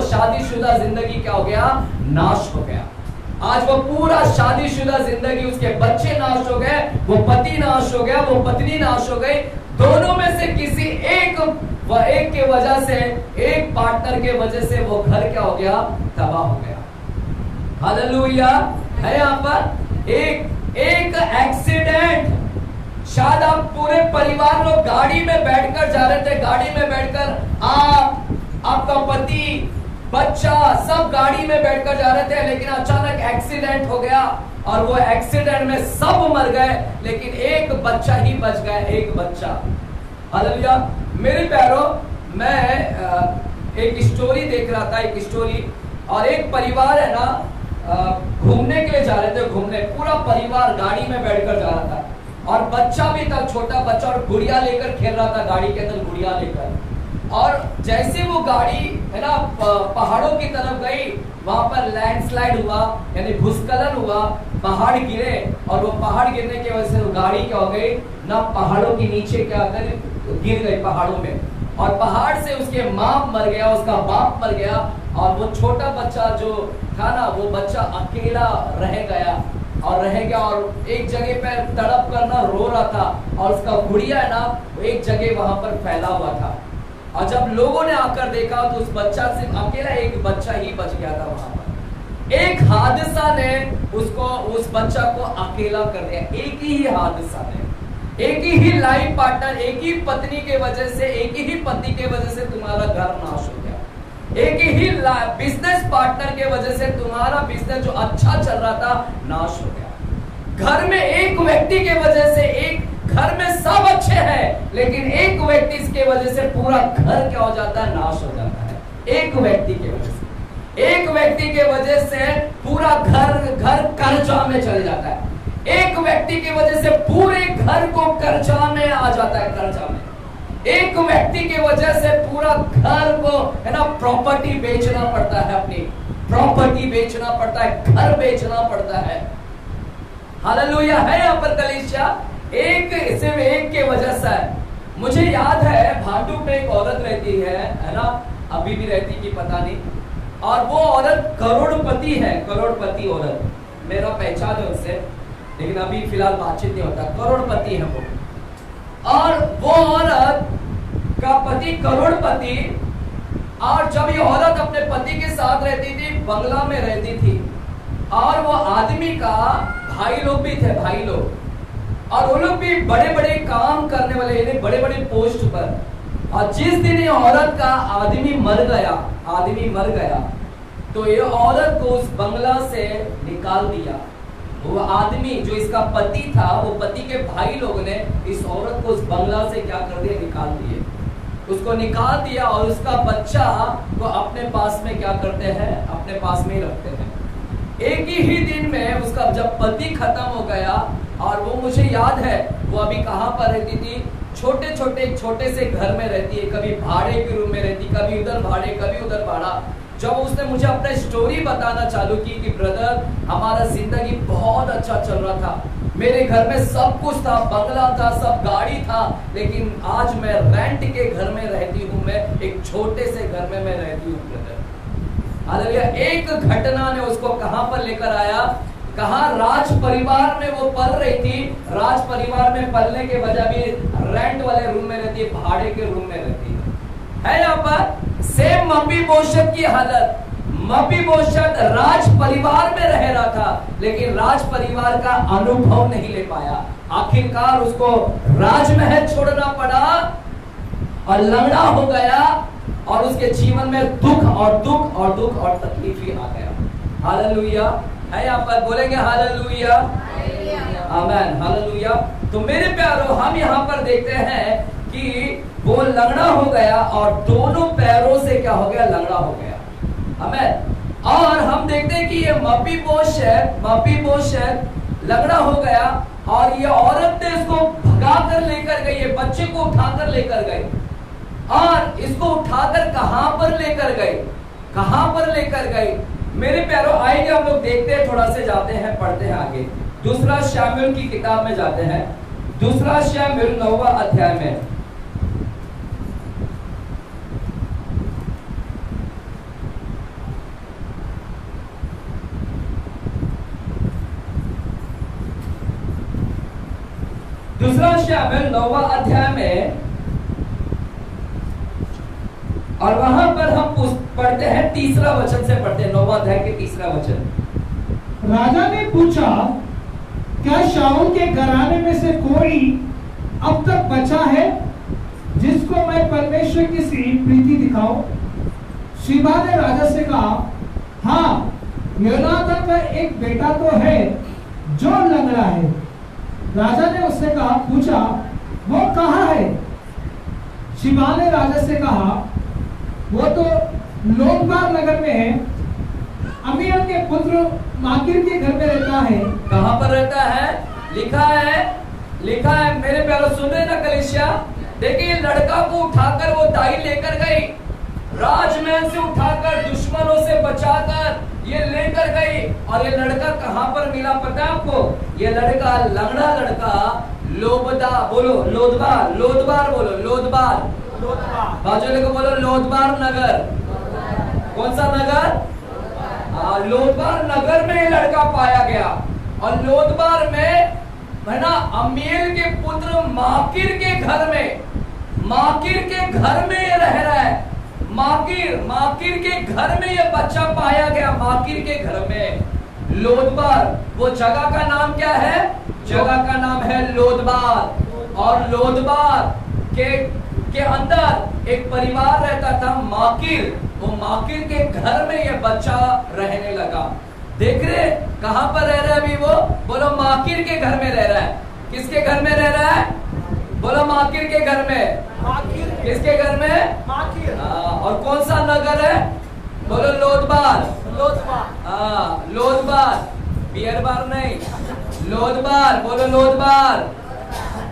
शादीशुदा जिंदगी क्या हो गया, नाश हो गया। आज वो पूरा शादीशुदा जिंदगी, उसके बच्चे नाश हो गए, वो पति नाश हो गया, वो पत्नी नाश हो गई। दोनों में से किसी एक के वजह से, एक पार्टनर के वजह से वो घर क्या हो गया, तबाह हो गया। हालेलुया है। यहाँ पर एक एक्सीडेंट, शायद आप पूरे परिवार लोग गाड़ी में बैठकर जा रहे थे, गाड़ी में बैठकर आपका पति, बच्चा सब गाड़ी में बैठकर जा रहे थे, लेकिन अचानक एक्सीडेंट हो गया और वो एक्सीडेंट में सब मर गए, लेकिन एक बच्चा ही बच गया, एक बच्चा। हालेलुया। मेरे प्यारो, मैं एक स्टोरी देख रहा था, और एक परिवार है ना, घूमने के लिए जा रहे थे, पूरा परिवार गाड़ी में बैठकर जा रहा था, और बच्चा भी था, छोटा बच्चा, और गुड़िया लेकर खेल रहा था, गाड़ी के अंदर गुड़िया लेकर। और जैसे वो गाड़ी है ना पहाड़ों की तरफ गई, वहां पर लैंडस्लाइड हुआ, यानी भूस्खलन हुआ, पहाड़ गिरे, और वो पहाड़ गिरने की वजह से वो गाड़ी क्या हो गई ना, पहाड़ों के नीचे क्या गिर गई पहाड़ों में, और पहाड़ से उसके माँ मर गया, उसका बाप मर गया, और वो छोटा बच्चा जो था ना, वो बच्चा अकेला रह गया, और एक जगह पर तड़प कर ना रो रहा था, और उसका गुड़िया है ना एक जगह वहां पर फैला हुआ था। और जब लोगों ने आकर देखा तो उस बच्चा से अकेला एक बच्चा ही बच गया था वहां पर। एक हादसा ने उस बच्चा को अकेला कर दिया, एक ही हादसा ने, एक ही लाइफ पार्टनर, एक ही पत्नी के वजह से, एक ही पति के वजह से तुम्हारा घर नाश हो गया, एक ही बिजनेस पार्टनर के वजह से तुम्हारा बिजनेस जो अच्छा चल रहा था नाश हो गया। घर में एक व्यक्ति के वजह से, एक घर में सब अच्छे हैं, लेकिन एक व्यक्ति के वजह से पूरा घर क्या हो जाता है, नाश हो जाता है। एक व्यक्ति के वजह से पूरा घर कर्जा में चले जाता है, एक व्यक्ति की वजह से पूरे घर को कर्जा में आ जाता है, कर्जा में। एक व्यक्ति की वजह से पूरा घर को है ना प्रॉपर्टी बेचना पड़ता है, अपनी प्रॉपर्टी बेचना पड़ता है, घर बेचना पड़ता है। हालेलुया है। यहाँ पर कलीसिया सिर्फ एक के वजह से है। मुझे याद है भाटू पे एक औरत रहती है ना, अभी भी रहती कि पता नहीं, और वो औरत करोड़पति है, करोड़पति औरत, मेरा पहचान है उससे, लेकिन अभी फिलहाल बातचीत नहीं होता, करोड़पति है वो। और वो औरत का पति करोड़पति, और जब ये औरत अपने पति के साथ रहती थी, बंगला में रहती थी, और वो आदमी का भाई लोग भी थे, भाई लोग, और वो लोग भी बड़े बड़े काम करने वाले, बड़े बड़े पोस्ट पर। और जिस दिन ये औरत का आदमी मर गया, तो ये औरत को उस बंगला से निकाल दिया। वो आदमी जो इसका पति था, वो पति के भाई लोगों ने इस औरत को उस बंगला से क्या कर दिया, निकाल दिए, उसको निकाल दिया, और उसका बच्चा को अपने पास में क्या करते हैं, अपने पास में ही रखते हैं। एक ही दिन में उसका जब पति खत्म हो गया, और वो मुझे याद है वो अभी कहाँ पर रहती थी, छोटे से घर में रहती है, कभी भाड़े के रूम में रहती, कभी उधर भाड़े, कभी उधर भाड़ा। जब उसने मुझे अपना स्टोरी बताना चालू की कि ब्रदर हमारा जिंदगी बहुत अच्छा चल रहा था, मेरे घर में सब कुछ था, बंगला था, सब गाड़ी था, लेकिन आज मैं रेंट के घर में रहती हूँ, मैं एक छोटे से घर में मैं रहती हूँ ब्रदर। हालेलुया। एक घटना ने उसको कहां पर लेकर आया, कहां राज परिवार में वो पल रही थी, राज परिवार में पलने के वजह भी रेंट वाले रूम में रहती है, भाड़े के रूम में रहती है। यहाँ पर सेम मम्मी बोशत की हालत, मपीबोशत राज परिवार में रह रहा था, लेकिन राज परिवार का अनुभव नहीं ले पाया। आखिरकार उसको राजमहल छोड़ना पड़ा और लंगड़ा हो गया, और उसके जीवन में दुख और दुख और दुख और तकलीफ ही आ गया। हालेलुया है, यहाँ पर बोलेंगे हालेलुया, आमीन, हालेलुया। तो मेरे प्यारों, हम यहाँ पर देखते हैं कि वो लंगड़ा हो गया और दोनों पैरों से क्या हो गया, लंगड़ा हो गया। आमीन। और हम देखते हैं कि ये मपीबोशत लंगड़ा हो गया, और ये औरत ने इसको भगा कर लेकर गई, ये बच्चे को उठाकर लेकर गई, और इसको उठाकर कहां पर लेकर गई, कहां पर लेकर गई। मेरे प्यारों, आइए हम लोग देखते हैं, थोड़ा से जाते हैं, पढ़ते हैं आगे। दूसरा शमूएल की किताब में जाते हैं, दूसरा शमूएल 9वां अध्याय में। दूसरा शमूएल 9वां अध्याय में, और वहां पर हम पढ़ते हैं, तीसरा वचन से पढ़ते हैं, 9वां अध्याय के तीसरा वचन। राजा ने पूछा, क्या शाऊल के घराने में से कोई अब तक बचा है जिसको मैं परमेश्वर की सी प्रीति दिखाऊं? सीबा ने राजा से कहा, हाँ, योनातान का एक बेटा तो है जो लंगड़ा है। राजा ने उससे कहा, पूछा, वो कहाँ है? सीबा ने राजा से कहा, वो तो लोदबार नगर में है, अमीर के पुत्र माकिर के घर में रहता है। कहां पर रहता है? लिखा है मेरे प्यारों, सुन रहे ना कलीसिया? देखिए, लड़का को उठाकर वो दाई लेकर गई, राजमहल से उठाकर, दुश्मनों से बचाकर ये लेकर गई, और ये लड़का कहां पर मिला पता है आपको? ये लड़का, लंगड़ा लड़का, लोदबार बोलो, लोदबार, बाजू को बोलो, लोदबार नगर। कौन सा नगर? लोदबार नगर में ये लड़का पाया गया, और लोदबार में है ना, अमीर के पुत्र माकिर के घर में ये रह रहा है। माकिर के घर में ये बच्चा पाया गया, माकिर के घर में। लोदबार, वो जगह का नाम क्या है? जगह का नाम है लोदबार। और लोदबार के अंदर एक परिवार रहता था, माकिर। वो माकिर के घर में ये बच्चा रहने लगा। देख रहे कहां पर रह रहा है अभी वो? बोलो, माकिर के घर में रह रहा है। किसके घर में रह रहा है? बोलो, माकिर के घर में। किसके घर में? माकिर। और कौन सा नगर है? बोलो, लोदबार। लोदबार, बियर बार नहीं, लोदबार। बोलो, लोदबार।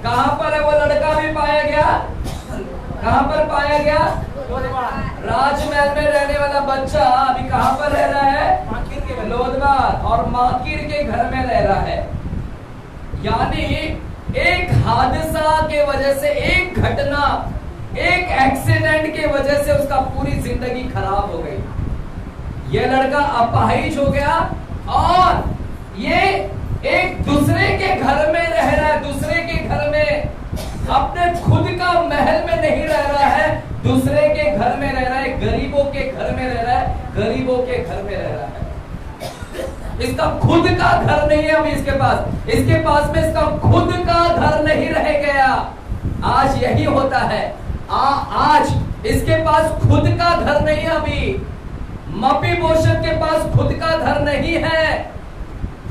कहां पर है वो लड़का भी पाया गया? कहां पर पाया गया? राजमहल में रहने वाला बच्चा अभी कहां पर रह रहा है? लोदबार, और माकिर के घर में रह रहा है। यानी एक हादसा के वजह से, एक घटना, एक एक्सीडेंट के वजह से उसका पूरी जिंदगी खराब हो गई। ये लड़का अपाहिज हो गया, और ये एक दूसरे के घर में रह रहा है, दूसरे के घर में, अपने खुद का महल में नहीं रह रहा है, दूसरे के घर में रह रहा है, गरीबों के घर में रह रहा है, गरीबों के घर में रह रहा है। इसका खुद का घर नहीं है अभी इसके पास में इसका खुद का घर नहीं रह गया। आज यही होता है, आज इसके पास खुद का घर नहीं है। अभी मपीबोशत के पास खुद का घर नहीं है,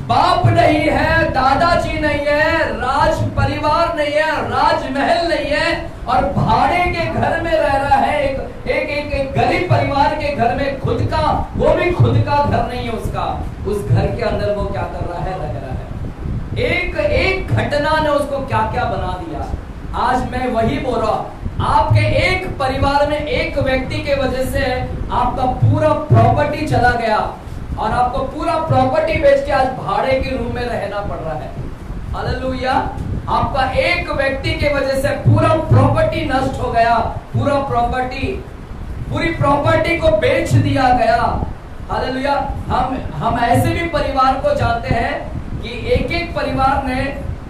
बाप नहीं है, दादाजी नहीं है, राज परिवार नहीं है, राजमहल नहीं है, और भाड़े के घर में रह रहा है, एक गरीब परिवार के घर में, खुद का, वो भी खुद का घर नहीं है उसका। उस घर के अंदर वो क्या कर रहा है? रह रहा है। एक घटना ने उसको क्या क्या बना दिया। आज मैं वही बोल रहा हूं, आपके एक परिवार में एक व्यक्ति के वजह से आपका पूरा प्रॉपर्टी चला गया, और आपको पूरा प्रॉपर्टी बेच के आज भाड़े के रूम में रहना पड़ रहा है। हालेलुया। आपका एक व्यक्ति के वजह से पूरा प्रॉपर्टी नष्ट हो गया, पूरी प्रॉपर्टी को बेच दिया गया। हालेलुया। हम ऐसे भी परिवार को जानते हैं कि एक परिवार ने,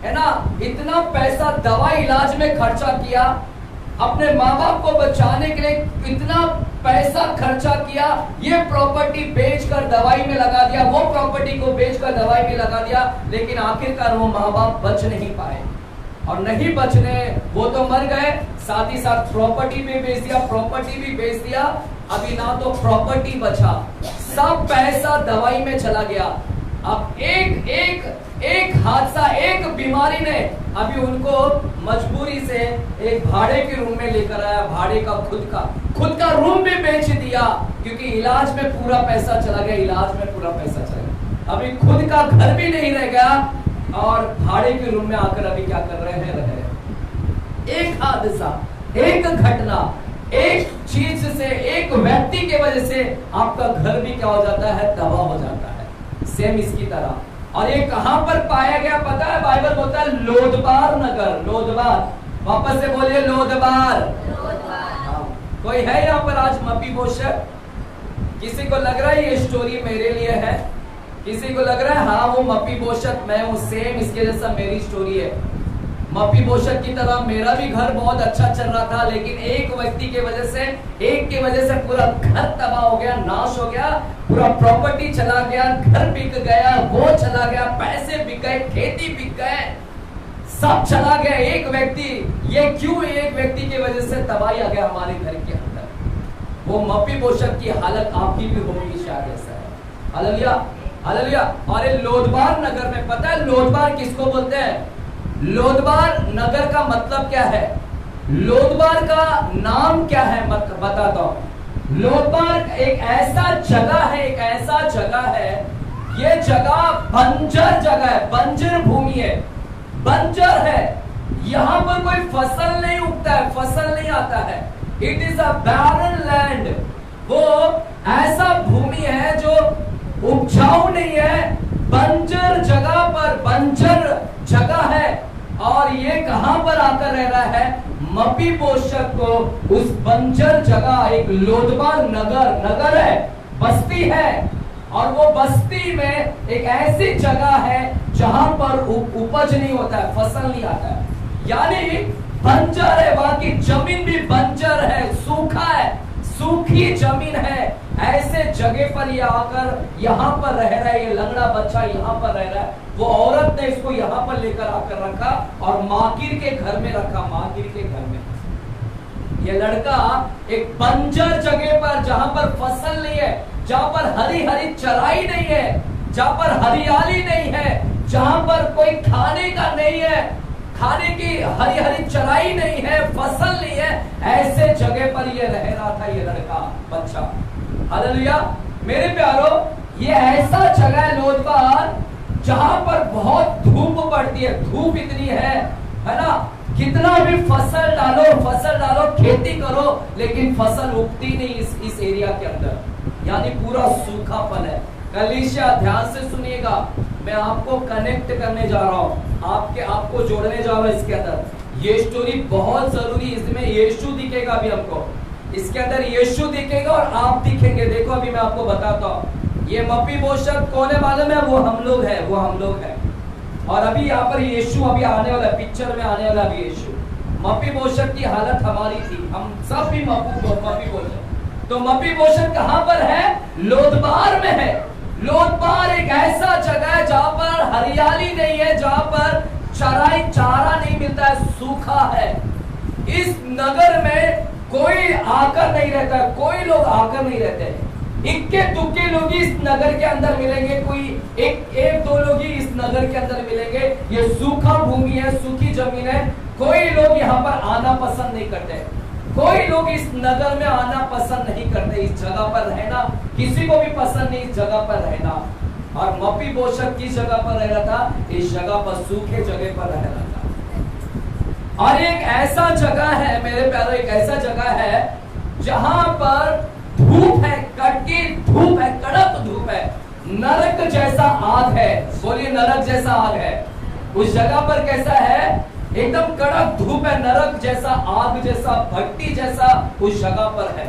है ना, इतना पैसा दवा इलाज में खर्चा किया, अपने माँ बाप को बचाने के लिए इतना पैसा खर्चा किया, ये प्रॉपर्टी बेचकर दवाई में लगा दिया, वो प्रॉपर्टी को बेचकर दवाई में लगा दिया, लेकिन आखिरकार वो माँ बाप बच नहीं पाए। और नहीं बचने, वो तो मर गए, साथ ही साथ प्रॉपर्टी भी बेच दिया, प्रॉपर्टी भी बेच दिया। अभी ना तो प्रॉपर्टी बचा, सब पैसा दवाई में चला गया। अब एक हादसा, एक बीमारी ने अभी उनको मजबूरी से एक भाड़े के रूम में लेकर आया। भाड़े का खुद का रूम भी बेच दिया, क्योंकि इलाज में पूरा पैसा चला गया, इलाज में पूरा पैसा चला गया। अभी खुद का घर भी नहीं रह गया और भाड़े के रूम में आकर अभी क्या कर रहे हैं, रह रहे हैं। एक हादसा, एक घटना, एक चीज से, एक व्यक्ति के वजह से आपका घर भी क्या हो जाता है, तबाह हो जाता है। सेम इसकी तरह। और ये कहां पर पाया गया पता है? बाइबल बोलता है लोदबार नगर। लोदबार, वापस से बोलिए लोदबार। कोई है यहाँ पर आज मपीबोशत? किसी को लग रहा है ये स्टोरी मेरे लिए है? किसी को लग रहा है हाँ वो मपीबोशत मैं हूँ, सेम इसके जैसा मेरी स्टोरी है। मपीबोशत की तरह मेरा भी घर बहुत अच्छा चल रहा था, लेकिन एक व्यक्ति के वजह से, एक की वजह से पूरा घर तबाह हो गया, नाश हो गया, पूरा प्रॉपर्टी चला गया, घर बिक गया, वो चला गया, पैसे बिक गए, खेती बिक गए, सब चला गया। एक व्यक्ति, ये क्यों एक व्यक्ति की वजह से तबाही आ गया हमारे घर के अंदर। वो मपीबोशत की हालत आपकी भी होगी शायद ऐसा है। Hallelujah, hallelujah. और ये लोदबार नगर में, पता है लोदबार किसको बोलते हैं? लोदबार नगर का मतलब क्या है? लोदबार का नाम क्या है मतलब बताता हूं। लोदबार एक ऐसा जगह है, एक ऐसा जगह है, ये जगह बंजर जगह है, बंजर भूमि है, बंजर है। यहां पर कोई फसल नहीं उगता है, फसल नहीं आता है। It is a barren land. वो ऐसा भूमि है जो उपजाऊ नहीं है, बंजर जगह पर, बंजर जगह है। और ये कहां पर आकर रह रहा है? मपीबोशत को उस बंजर जगह, एक लोदबार नगर है, बस्ती है, और वो बस्ती में एक ऐसी जगह है जहां पर उपज नहीं होता है, फसल नहीं आता है, यानी बंजर है, वहां की जमीन भी बंजर है, सूखा है, सूखी जमीन है। ऐसे जगह पर ये आकर यहाँ पर रह रहा है, ये लंगड़ा बच्चा यहाँ पर रह रहा है। वो औरत ने इसको यहाँ पर लेकर आकर रखा और माकिर के घर में रखा, माकिर के घर में। ये लड़का एक बंजर जगह पर, जहां पर फसल नहीं है, जहां पर हरी हरी चराई नहीं है, जहां पर हरियाली नहीं है, जहां पर कोई खाने का नहीं है, खाने की हरी हरी चराई नहीं है, फसल नहीं है, ऐसे जगह पर ये रह रहा था ये लड़का बच्चा। हालेलुया। मेरे प्यारो, ये ऐसा जगह है लोदबार जहां पर बहुत धूप पड़ती है, धूप इतनी है ना, कितना भी फसल डालो, खेती करो, लेकिन फसल उगती नहीं इस एरिया के अंदर, यानी पूरा सूखापन है। कलीसिया ध्यान से सुनिएगा, मैं आपको कनेक्ट करने जा रहा हूं, आपको जोड़ने जा रहा हूं इसके अंदर। ये स्टोरी बहुत जरूरी, इसमें यीशु दिखेगा अभी हमको, इसके अंदर यीशु दिखेगा और आप दिखेंगे। देखो अभी मैं आपको बताता हूँ, ये मपीबोशत कौन है मालूम है? वो हम लोग हैं, वो हम लोग हैं। और अभी यहाँ पर यीशु अभी आने वाला, पिक्चर में आने वाला अभी यीशु। मपीबोशत की हालत हमारी थी, हम सब भी मपीबोशत। तो मपीबोशत कहां पर है? लोदबार में है। लोदबार एक ऐसा जगह है जहां पर हरियाली नहीं है, जहां पर चारा नहीं मिलता है, सूखा है। इस नगर में कोई आकर नहीं रहता, कोई लोग आकर नहीं रहते। इक्के दुक्के लोग ही इस नगर के अंदर मिलेंगे, कोई एक दो लोग ही इस नगर के अंदर मिलेंगे। ये सूखा भूमि है, सूखी जमीन है, कोई लोग यहाँ पर आना पसंद नहीं करते, कोई लोग इस नगर में आना पसंद नहीं करते, इस जगह पर रहना किसी को भी पसंद नहीं, इस जगह पर रहना। और मपीबोशत किस जगह पर रह रहा था? इस जगह पर, सूखे जगह पर रह रहा था। और एक ऐसा जगह है मेरे प्यारो, एक ऐसा जगह है जहां पर धूप है, कड़की धूप है, कड़क धूप है, नरक जैसा आग है। बोलिए नरक जैसा आग है। उस जगह पर कैसा है? एकदम कड़क धूप है, नरक जैसा, आग जैसा, भट्टी जैसा उस जगह पर है।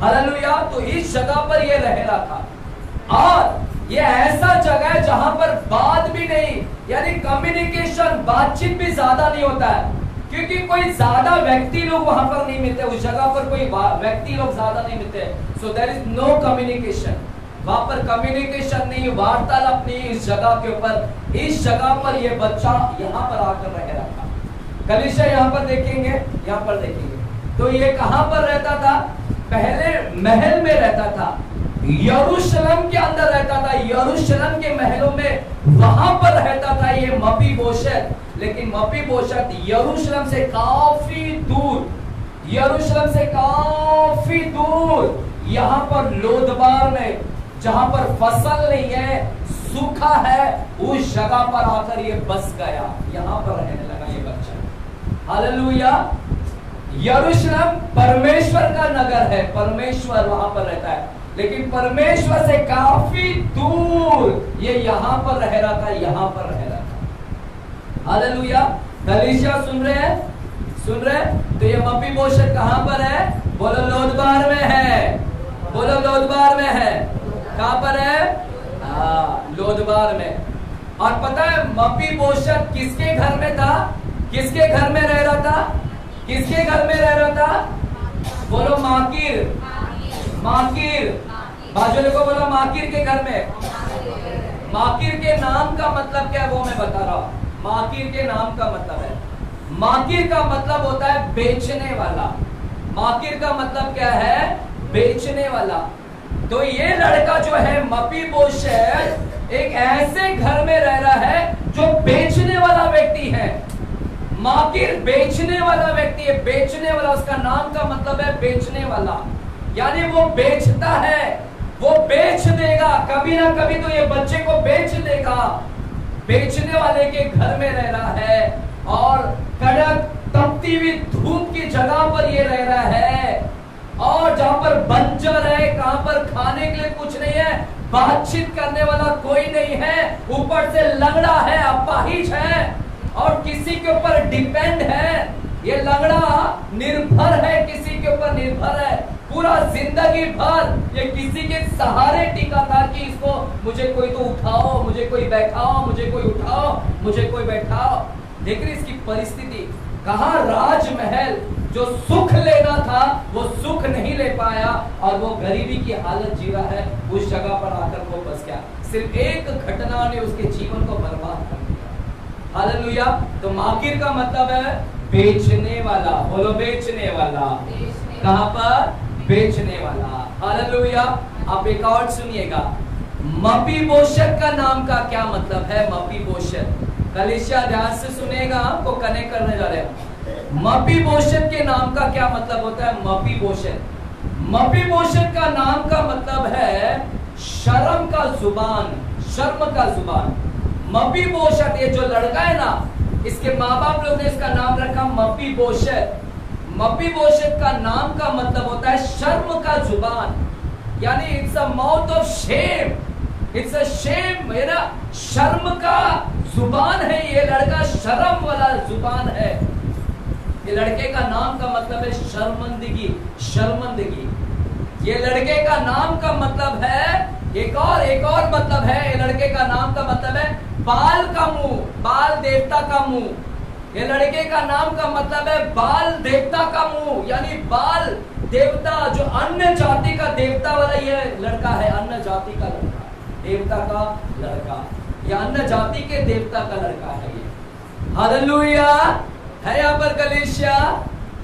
हालेलुया। तो इस जगह पर ये रह रहा था। और ये ऐसा जगह है जहां पर बात भी नहीं, यानी कम्युनिकेशन, बातचीत भी ज्यादा नहीं होता है, क्योंकि कोई ज्यादा व्यक्ति लोग वहां पर नहीं मिलते, उस जगह पर कोई व्यक्ति लोग ज्यादा नहीं मिलते, so there is no communication, वहां पर कम्युनिकेशन नहीं, वार्तालाप नहीं इस जगह के ऊपर। इस जगह पर ये बच्चा यहाँ पर आकर रह रहा था। कलीसिया यहाँ पर देखेंगे, यहाँ पर देखेंगे तो ये कहां पर रहता था? पहले महल में रहता था, यरूशलेम के अंदर रहता था, यरूशलेम के महलों में वहां पर रहता था ये मपीबोशेत। लेकिन मपीबोशेत यरूशलेम से काफी दूर, यरूशलेम से काफी दूर यहाँ पर लोदबार में, जहां पर फसल नहीं है, सूखा है, उस जगह पर आकर ये बस गया, यहाँ पर रहने लगा ये बच्चा। हालेलुया। यरूशलेम परमेश्वर का नगर है, परमेश्वर वहां पर रहता है, लेकिन परमेश्वर से काफी दूर ये यहाँ पर रह रहा था, यहाँ पर रह रहा था। हालेलुया। कलीसिया सुन रहे हैं? सुन रहे? तो ये मपीबोशेत कहां पर है? बोलो लोदबार में है, बोलो लोदबार में है। कहां पर है? लोदबार में। और पता है मपीबोशेत किसके घर में था? किसके घर में रह रहा था? किसके घर में रह रहा था? बोलो माकीर, माकीर। बाजू को बोलो माकीर के घर में। माकीर के नाम का मतलब क्या है वो मैं बता रहा हूं। माकीर के नाम का मतलब है, माकीर का मतलब होता है बेचने वाला। माकीर का मतलब क्या है? बेचने वाला। तो ये लड़का जो है मपीबोशेत एक ऐसे घर में रह रहा है जो बेचने वाला व्यक्ति है। माकीर बेचने वाला व्यक्ति है, बेचने वाला, उसका नाम का मतलब है बेचने वाला, यानी वो बेचता है, वो बेच देगा, कभी ना कभी तो ये बच्चे को बेच देगा। बेचने वाले के घर में रह रहा है और कड़क तपती हुई धूप की जगह पर ये रह रहा है, और जहां पर बंजर है, कहां पर खाने के लिए कुछ नहीं है, बातचीत करने वाला कोई नहीं है, ऊपर से लंगड़ा है, अपाहिज है और किसी के ऊपर डिपेंड है। ये लंगड़ा निर्भर है, किसी के ऊपर निर्भर है, पूरा जिंदगी भर ये किसी के सहारे टिका था कि इसको मुझे कोई तो उठाओ, मुझे कोई बैठाओ, मुझे कोई उठाओ, मुझे कोई बैठाओ। देख रहे इसकी परिस्थिति, कहां राजमहल जो सुख लेना था वो सुख नहीं ले पाया और वो गरीबी की हालत जी रहा है, उस जगह पर आकर वो बस गया। सिर्फ एक घटना ने उसके जीवन को बर्बाद कर दिया। हालेलुया। तो माकीर का मतलब है बेचने वाला, बोलो बेचने वाला। कहां पर? बेचने वाला। हालेलुया। आप एक और सुनिएगा, मपीबोशेत का नाम का क्या मतलब है? मपीबोशेत, कलीसिया ध्यान से सुनेगा, आपको कनेक्ट करने जा रहे हैं। मपीबोशेत के नाम का क्या मतलब होता है? मपीबोशेत, मपीबोशेत का नाम का मतलब है शर्म का जुबान, शर्म का जुबान। मपीबोशेत, ये जो लड़का है ना, इसके माँ बाप लोग ने इसका नाम रखा मपीबोशेत। मपीबोशेत का नाम का मतलब होता है शर्म का जुबान, यानी it's a mouth of shame, it's a shame, मेरा शर्म का जुबान है। ये लड़का शर्म वाला जुबान है। ये लड़के का नाम का मतलब है शर्मंदगी, शर्मंदगी। ये लड़के का नाम का मतलब है एक और मतलब है, ये लड़के का नाम का मतलब है बाल का मुंह, बाल देवता का मुंह। ये लड़के का नाम का मतलब है बाल देवता का मुंह, यानी बाल देवता, जो अन्य जाति का देवता वाला ये लड़का है, अन्य जाति का लड़का, देवता का लड़का, या अन्य जाति के देवता का लड़का है ये। हालेलुया है यहाँ पर कलीसिया।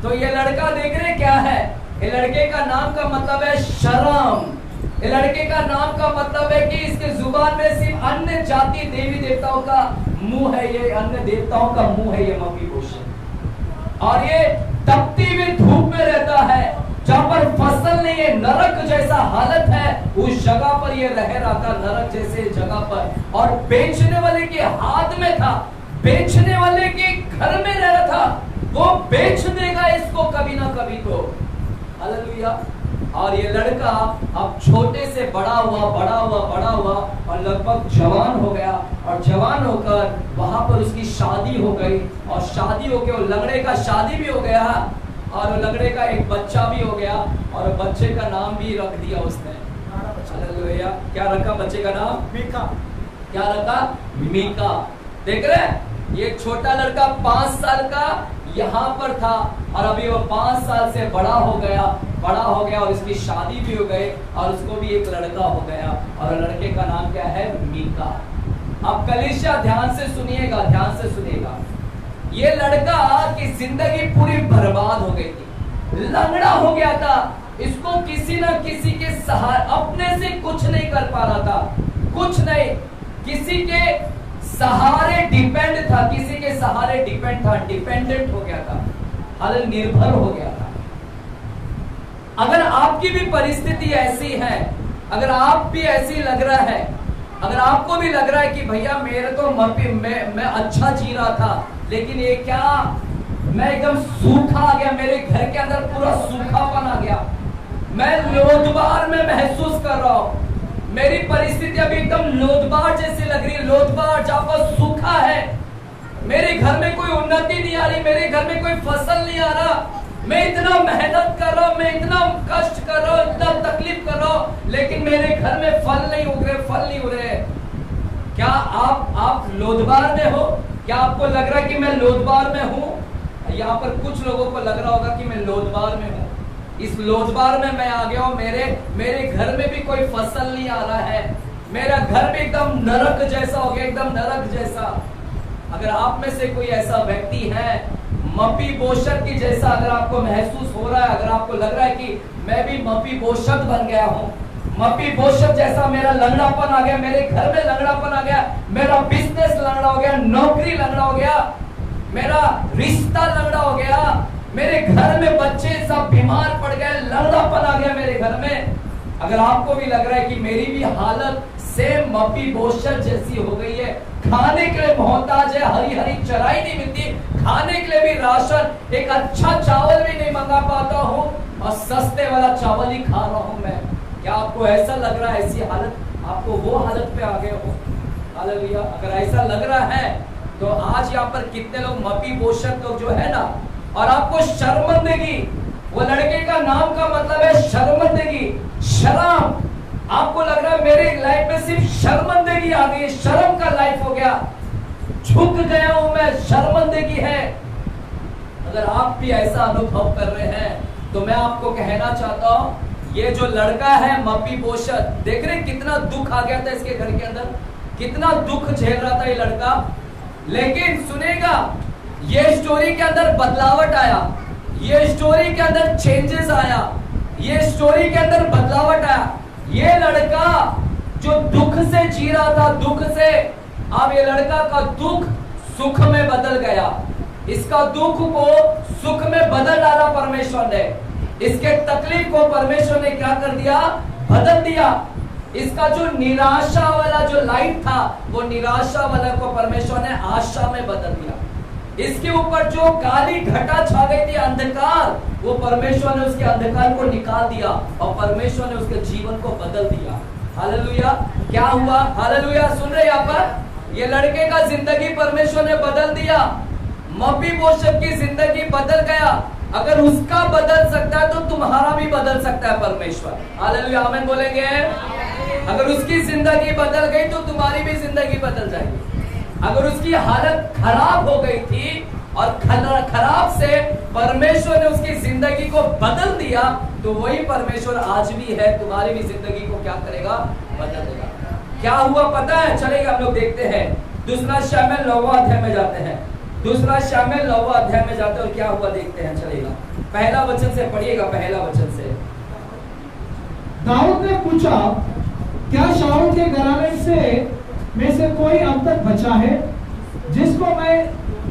तो ये लड़का देख रहे क्या है? ये लड़के का नाम का मतलब है शर्म। ये लड़के का नाम का मतलब है कि इसके जुबान में सिर्फ अन्य जाति देवी देवताओं का मुंह है, ये अन्य देवताओं का मुंह है ये मपीबोशेत। और ये तपती हुई धूप में रहता है, जहां पर फसल नहीं है, नरक जैसा हालत है, उस जगह पर ये रह रहा था, नरक जैसे जगह पर। और बेचने वाले के हाथ में था, बेचने वाले के घर में रह रहा था, वो बेच देगा इसको कभी ना कभी तो। हालेलुया। और ये लड़का अब छोटे से बड़ा हुआ और लगभग जवान हो गया, और जवान होकर वहां पर उसकी शादी हो गई, और शादी होकर वो लंगड़े का शादी भी हो गया, और लंगड़े का एक बच्चा भी हो गया, और बच्चे का नाम भी रख दिया उसने। हालेलुया। क्या रखा बच्चे का नाम? मीका। क्या रखा? मीका। देख रहे ये छोटा लड़का 5 साल का यहाँ पर था और अभी वो 5 साल से बड़ा हो गया और इसकी शादी भी हो गई और उसको भी एक लड़का हो गया और लड़के का नाम क्या है? मीका। अब कलीसिया ध्यान से सुनिएगा। ये लड़का की जिंदगी पूरी बर्बाद हो गई थी, लंगड़ा हो गया था। इसको किसी ना किसी के सहारे, अपने से कुछ नहीं कर पा रहा था, कुछ नहीं, किसी के सहारे डिपेंड था, डिपेंडेंट हो गया था, हालांकि निर्भर हो गया था। अगर आपकी भी परिस्थिति ऐसी है, अगर आप भी ऐसी लग रहा है, अगर आपको भी लग रहा है कि भैया मेरे तो मैं अच्छा जी रहा था, लेकिन ये क्या, मैं एकदम सूखा आ गया, मेरे घर के अंदर पूरा सूखापन आ गया, मैं लोदबार में महसूस कर रहा हूं, मेरी परिस्थिति अभी एकदम लोदबार जैसी लग रही है, लोदबार जहां पर सूखा है, मेरे घर में कोई उन्नति नहीं आ रही, मेरे घर में कोई फसल नहीं आ रहा, मैं इतना मेहनत कर रहा हूं, मैं इतना कष्ट कर रहा हूं, इतना तकलीफ कर रहा हूं, लेकिन मेरे घर में फल नहीं हो रहे। क्या आप लोदबार में हो? क्या आपको लग रहा है कि मैं लोदबार में हूं? यहाँ पर कुछ लोगों को लग रहा होगा कि मैं लोदबार में हूं, इस लोदबार में मैं आ गया हूं, मेरे घर में भी कोई फसल नहीं आ रहा है, मेरा घर भी एकदम नरक जैसा हो गया, एकदम नरक जैसा। अगर आप में से कोई ऐसा व्यक्ति है, मपीबोशत की जैसा अगर आपको महसूस हो रहा है, अगर आपको लग रहा है कि मैं भी मपीबोशत बन गया हूं, मपीबोशत जैसा मेरा लंगड़ापन आ गया, मेरे घर में लंगड़ापन आ गया, मेरा बिजनेस लंगड़ा हो गया, नौकरी लंगड़ा हो गया, मेरा रिश्ता लंगड़ा हो गया, मेरे घर में बच्चे सब बीमार पड़ गए, लंगड़ापन आ गया मेरे घर में। अगर आपको भी लग रहा है कि मेरी भी हालत सेम मपीबोशत जैसी हो गई है, खाने के लिए मोहताज है, हरी हरी चराई नहीं मिलती, खाने के लिए भी राशन, एक अच्छा चावल भी नहीं मंगा पाता हूँ और सस्ते वाला चावल ही खा रहा हूँ मैं। क्या आपको ऐसा लग रहा है, ऐसी हालत, आपको वो हालत पे आ गए हो? हालेलुया। अगर ऐसा लग रहा है तो आज यहाँ पर कितने लोग मपीबोशत लोग जो है ना, और आपको शर्मिंदगी, वो लड़के का नाम का मतलब है शर्मिंदगी, शर्म, आपको लग रहा है मेरे लाइफ में सिर्फ शर्मिंदगी आ गई, शर्म का लाइफ हो गया, झुक गया हूं मैं, शर्मिंदगी है। अगर आप भी ऐसा अनुभव कर रहे हैं तो मैं आपको कहना चाहता हूं, ये जो लड़का है मपीबोशत, देख रहे कितना दुख आ गया था इसके घर के अंदर, कितना दुख झेल रहा था ये लड़का, लेकिन सुनेगा, ये स्टोरी के अंदर बदलावट आया, ये स्टोरी के अंदर चेंजेस आया, ये स्टोरी के अंदर बदलावट आया। ये लड़का जो दुख से जी रहा था, दुख से, अब ये लड़का का दुख सुख में बदल गया, इसका दुख को सुख में बदल डाला परमेश्वर ने, इसके तकलीफ को परमेश्वर ने क्या कर दिया, बदल दिया। इसका जो निराशा वाला जो लाइफ था, वो निराशा वाला को परमेश्वर ने आशा में बदल दिया। इसके ऊपर जो काली घटा छा गई थी, अंधकार, वो परमेश्वर ने उसके अंधकार को निकाल दिया और परमेश्वर ने उसके जीवन को बदल दिया। हालेलुया। क्या हुआ? हालेलुया। सुन रहे यहाँ पर, ये लड़के का जिंदगी परमेश्वर ने बदल दिया, मपीबोशत की जिंदगी बदल गया। अगर उसका बदल सकता है तो तुम्हारा भी बदल सकता है परमेश्वर। हालेलुया, आमीन बोलेंगे। अगर उसकी जिंदगी बदल गई तो तुम्हारी भी जिंदगी बदल जाएगी। अगर उसकी हालत खराब हो गई थी और खराब से परमेश्वर ने उसकी जिंदगी को बदल दिया, तो वही परमेश्वर आज भी है, तुम्हारी भी जिंदगी को क्या करेगा, बदल देगा। क्या हुआ पता है? चलेगा, हम लोग देखते हैं। दूसरा शमूएल 9वां अध्याय में जाते हैं, दूसरा शमूएल 9वां अध्याय में जाते हैं और क्या हुआ देखते हैं। चलेगा, पहला वचन से पढ़िएगा, पहला वचन से। दाऊद ने पूछा, क्या शाऊल के घराने में से कोई अब तक बचा है जिसको मैं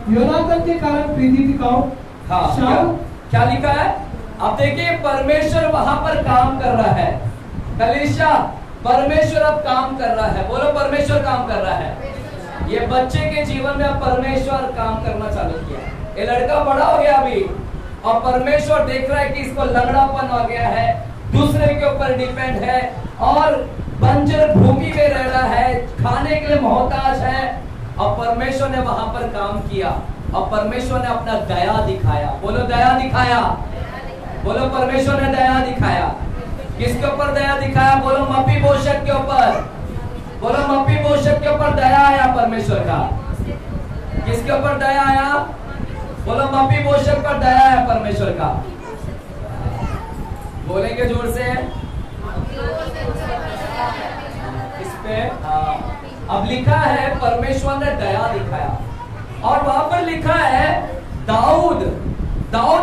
योनातान के कारण प्रीति दिखाऊं? हाँ, शाऊल क्या लिखा है? अब देखिए, परमेश्वर वहां पर काम कर रहा है। कलीसिया, परमेश्वर अब काम कर रहा है। बोलो, परमेश्वर काम कर रहा है। ये बच्चे के जीवन में अब परमेश्वर काम करना चालू किया। ये लड़का बड़ा हो गया अभी, और परमेश्वर देख रहा है कि इसको लंगड़ापन आ गया है, दूसरे के ऊपर डिपेंड है और बंजर भूमि में रह रहा है, खाने के लिए मोहताज है, और परमेश्वर ने वहां पर काम किया और परमेश्वर ने अपना दया दिखाया। बोलो, दया दिखाया। बोलो, परमेश्वर ने दया दिखाया। किसके ऊपर दया दिखाया? बोलो, मपीबोशत के ऊपर। बोलो, मपीबोशत के ऊपर दया आया परमेश्वर का। किसके ऊपर दया आया? बोलो मफीबोशत पर दया है परमेश्वर का। बोलेंगे जोर से। इस पे अब लिखा है परमेश्वर ने दया दिखाया, और वहां पर लिखा है दाऊद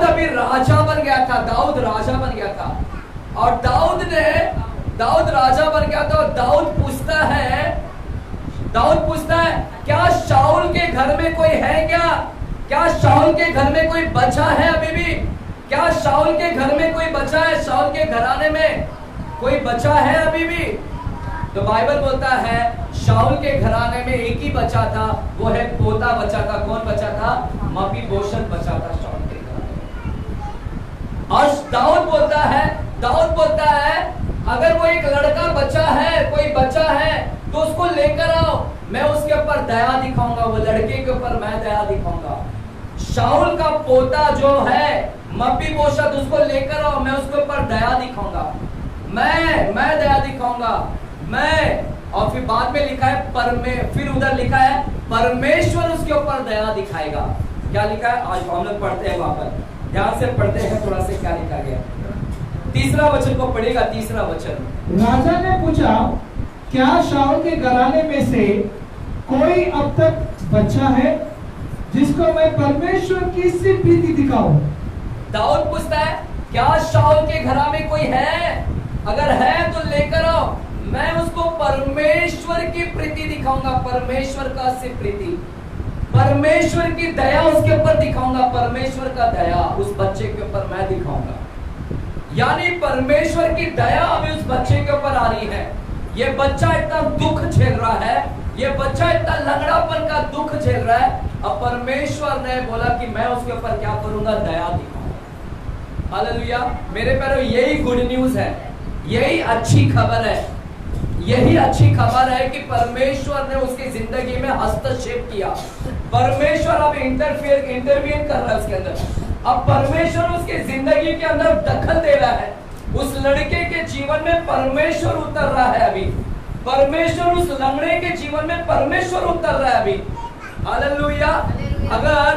अभी राजा बन गया था। दाऊद राजा बन गया था, और दाऊद राजा बन गया था। और दाऊद पूछता है क्या शाऊल के घर में कोई है क्या शाऊल के घर में कोई बचा है अभी भी? क्या शाऊल के घर में कोई बचा है? शाऊल के घराने में कोई बचा है अभी भी? तो बाइबल बोलता है शाऊल के घराने में एक ही बचा था, वो है पोता बचा था। कौन बचा था? मफीबोशत बचा था शाऊल के घराने में। और दाऊद बोलता है अगर वो एक लड़का बचा है, कोई बचा है, तो उसको लेकर आओ, मैं उसके ऊपर दया दिखाऊंगा। वो लड़के के ऊपर मैं दया दिखाऊंगा। शाऊल का पोता जो है मफीबोशत, उसको लेकर आओ, मैं उसके ऊपर दया दिखाऊंगा। मैं दया दिखाऊंगा मैं। और फिर बाद में लिखा है फिर उधर लिखा है परमेश्वर उसके ऊपर दया दिखाएगा। क्या लिखा है? आज हम लोग पढ़ते हैं, वहां पर ध्यान से पढ़ते हैं थोड़ा से क्या लिखा गया। तीसरा वचन को पढ़ेगा। तीसरा वचन, राजा ने पूछा क्या शाऊल के घराने में से कोई अब तक बचा है जिसको मैं परमेश्वर की सी प्रीति दिखाऊं? दाऊद पूछता है क्या शाऊल के घराने में कोई है? अगर है तो लेकर आओ, मैं उसको परमेश्वर की प्रीति दिखाऊंगा। परमेश्वर का सिर्फ प्रीति, परमेश्वर की दया उसके ऊपर दिखाऊंगा। परमेश्वर का दया उस बच्चे के ऊपर मैं दिखाऊंगा। यानी परमेश्वर की दया अभी उस बच्चे के ऊपर आ रही है। ये बच्चा इतना दुख झेल रहा है, ये बच्चा इतना लंगड़ापन का दुख झेल रहा है। अब परमेश्वर ने बोला कि मैं उसके ऊपर क्या करूंगा? दया दिखाऊंगा। हालेलुया। मेरे प्यारे, यही गुड न्यूज है, यही अच्छी खबर है। यही अच्छी खबर है कि परमेश्वर ने उसकी जिंदगी में हस्तक्षेप किया। परमेश्वर अब इंटरवीन कर रहा है उसके अंदर। अब परमेश्वर उसकी जिंदगी के अंदर दखल दे रहा है। उस लड़के के जीवन में परमेश्वर उतर रहा है अभी। परमेश्वर उस लंगड़े के जीवन में परमेश्वर उतर रहा है अभी। हालेलुया। अगर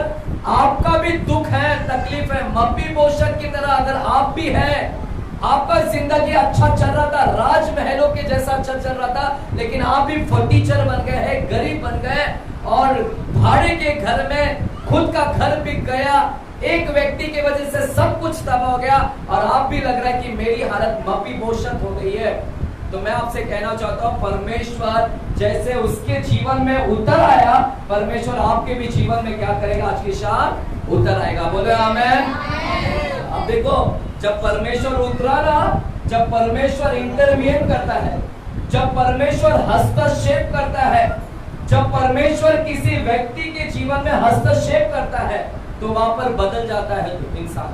आपका भी दुख है, तकलीफ है, मफीबोशत की तरह अगर आप भी हैं, आपका जिंदगी अच्छा चल रहा था, राजमहलों के जैसा अच्छा चल रहा था, लेकिन आप भी फटीचर बन गए हैं, गरीब बन गए, और भाड़े के घर में खुद का घर बिक गया, एक व्यक्ति की वजह से सब कुछ तबाह हो गया, और आप भी लग रहा है कि मेरी हालत मफीबोशत हो गई है, तो मैं आपसे कहना चाहता हूँ परमेश्वर जैसे उसके जीवन में उतर आया, परमेश्वर आपके भी जीवन में क्या करेगा? आज की शाम उतर आएगा। बोले आमीन। अब देखो, जब परमेश्वर उतरा ना, जब परमेश्वर इंटरवीन करता है, जब परमेश्वर हस्तक्षेप करता है, जब परमेश्वर किसी व्यक्ति के जीवन में हस्तक्षेप करता है, तो वहां पर बदल जाता है इंसान।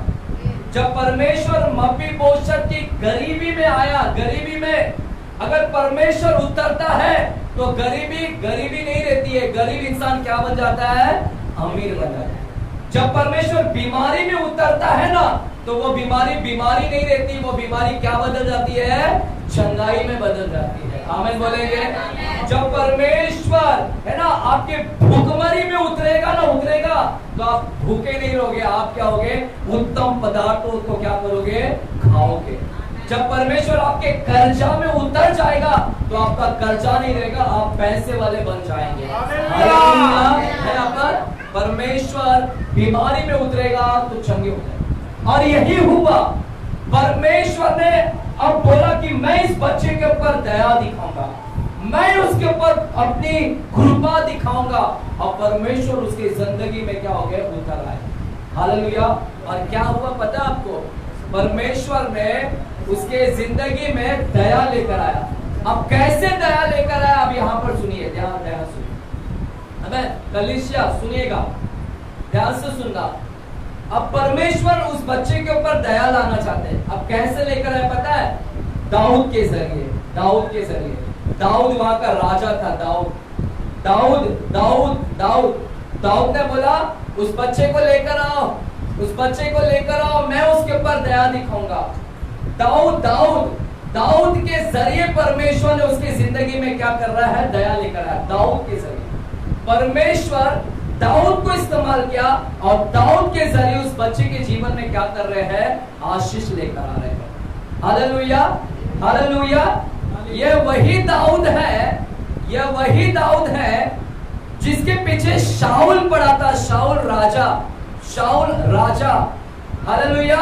जब परमेश्वर मफीबोशत की गरीबी में आया, गरीबी में अगर परमेश्वर उतरता है तो गरीबी नहीं रहती है, गरीब इंसान क्या बन जाता है? अमीर बन जाता है। जब परमेश्वर बीमारी में उतरता है ना, तो वो बीमारी नहीं रहती, वो बीमारी क्या बदल जाती है? चंगाई में बदल जाती है। आमीन बोलेंगे। जब परमेश्वर है ना आपके भूखमरी में उतरेगा, तो आप भूखे नहीं रहोगे, आप क्या होगे? उत्तम पदार्थों को क्या करोगे? खाओगे। जब परमेश्वर आपके कर्जा में उतर जाएगा, तो आपका कर्जा नहीं रहेगा, आप पैसे वाले बन जाएंगे। यहाँ पर परमेश्वर बीमारी में उतरेगा तो चंगे हो जाएंगे। और यही हुआ, परमेश्वर ने अब बोला कि मैं इस बच्चे के ऊपर दया दिखाऊंगा, मैं उसके ऊपर अपनी कृपा दिखाऊंगा, और परमेश्वर उसकी जिंदगी में क्या हो गया? उतर आए। हालेलुया। और क्या हुआ पता आपको? परमेश्वर ने उसके जिंदगी में दया लेकर आया। अब कैसे दया लेकर आया? अब यहाँ पर सुनिए, ध्यान सुनिए। हमें कलीसिया सुनिएगा, ध्यान से सुनना। अब परमेश्वर उस बच्चे के ऊपर दया लाना चाहते हैं। अब कैसे लेकर आया पता है? दाऊद के जरिए। दाऊद वहां का राजा था। दाऊद ने बोला उस बच्चे को लेकर आओ, मैं उसके ऊपर दया दिखाऊंगा। दाऊद के जरिए परमेश्वर ने उसकी जिंदगी में क्या कर रहा है? दया लेकर आया। दाऊद के जरिए परमेश्वर दाऊद को इस्तेमाल किया और दाऊद के जरिए उस बच्चे के जीवन में क्या कर रहे हैं, आशीष लेकर आ रहे हैं। Hallelujah, hallelujah. ये वही दाऊद है, यह वही दाऊद है जिसके पीछे शाऊल पड़ा था, शाऊल राजा, शाऊल राजा। हालेलुया।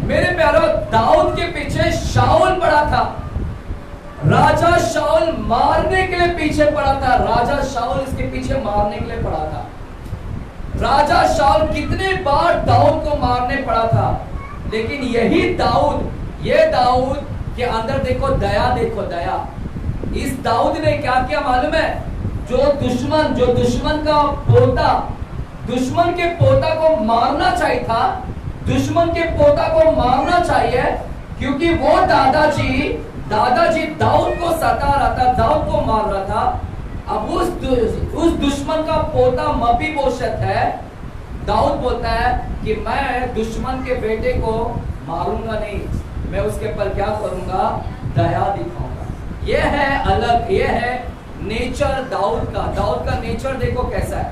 मेरे प्यारों, दाऊद के पीछे शाऊल पड़ा था, राजा शाऊल मारने के लिए पीछे पड़ा था, राजा शाऊल इसके पीछे मारने के लिए पड़ा था। राजा शाऊल कितने बार दाऊद को मारने पड़ा था, लेकिन यही दाऊद, ये दाऊद के अंदर देखो दया, देखो दया। इस दाऊद ने क्या किया मालूम है, जो दुश्मन का पोता, दुश्मन के पोता को मारना चाहिए था, दुश्मन के पोता को मारना चाहिए, क्योंकि वो दादाजी दाऊद को सता रहा था, दाऊद को मार रहा था। अब उस दुश्मन का पोता मपीबोशत है। दाऊद बोलता है कि मैं दुश्मन के बेटे को मारूंगा नहीं, मैं उसके पर क्या करूंगा, दया दिखाऊंगा। ये है अलग, ये है नेचर दाऊद का। दाऊद का नेचर देखो कैसा है।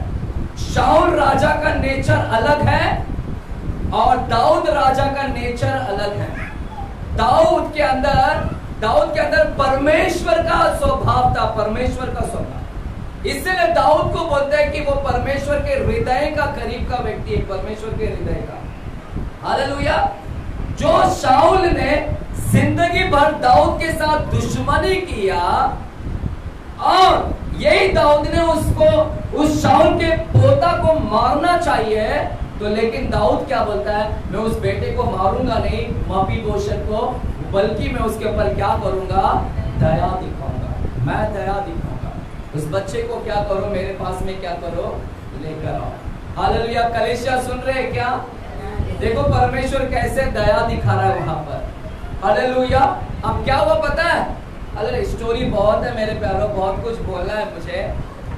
शाऊल राजा का नेचर अलग है और दाऊद राजा का नेचर अलग है। दाऊद के अंदर परमेश्वर का स्वभाव था, परमेश्वर का स्वभाव। इसलिए दाऊद को बोलते हैं कि वो परमेश्वर के हृदय का करीब का व्यक्ति है, परमेश्वर के हृदय का। हालेलुया। जो शाऊल ने जिंदगी भर दाऊद के साथ दुश्मनी किया और यही दाऊद ने उसको, उस शाऊल के पोता को मारना चाहिए, तो लेकिन दाऊद क्या बोलता है, मैं उस बेटे को मारूंगा नहीं, मपीबोशत को, बल्कि मैं उसके ऊपर क्या करूंगा, दया दिखाऊंगा, मैं दया दिखाऊंगा। उस बच्चे को क्या करो, मेरे पास में क्या करो, लेकर आओ। हालेलुया। कलीसिया सुन रहे हैं क्या? देखो परमेश्वर कैसे दया दिखा रहा है वहां पर। हालेलुया। अब क्या हुआ पता है? अरे स्टोरी बहुत है मेरे प्यारों, बहुत कुछ बोलना है मुझे,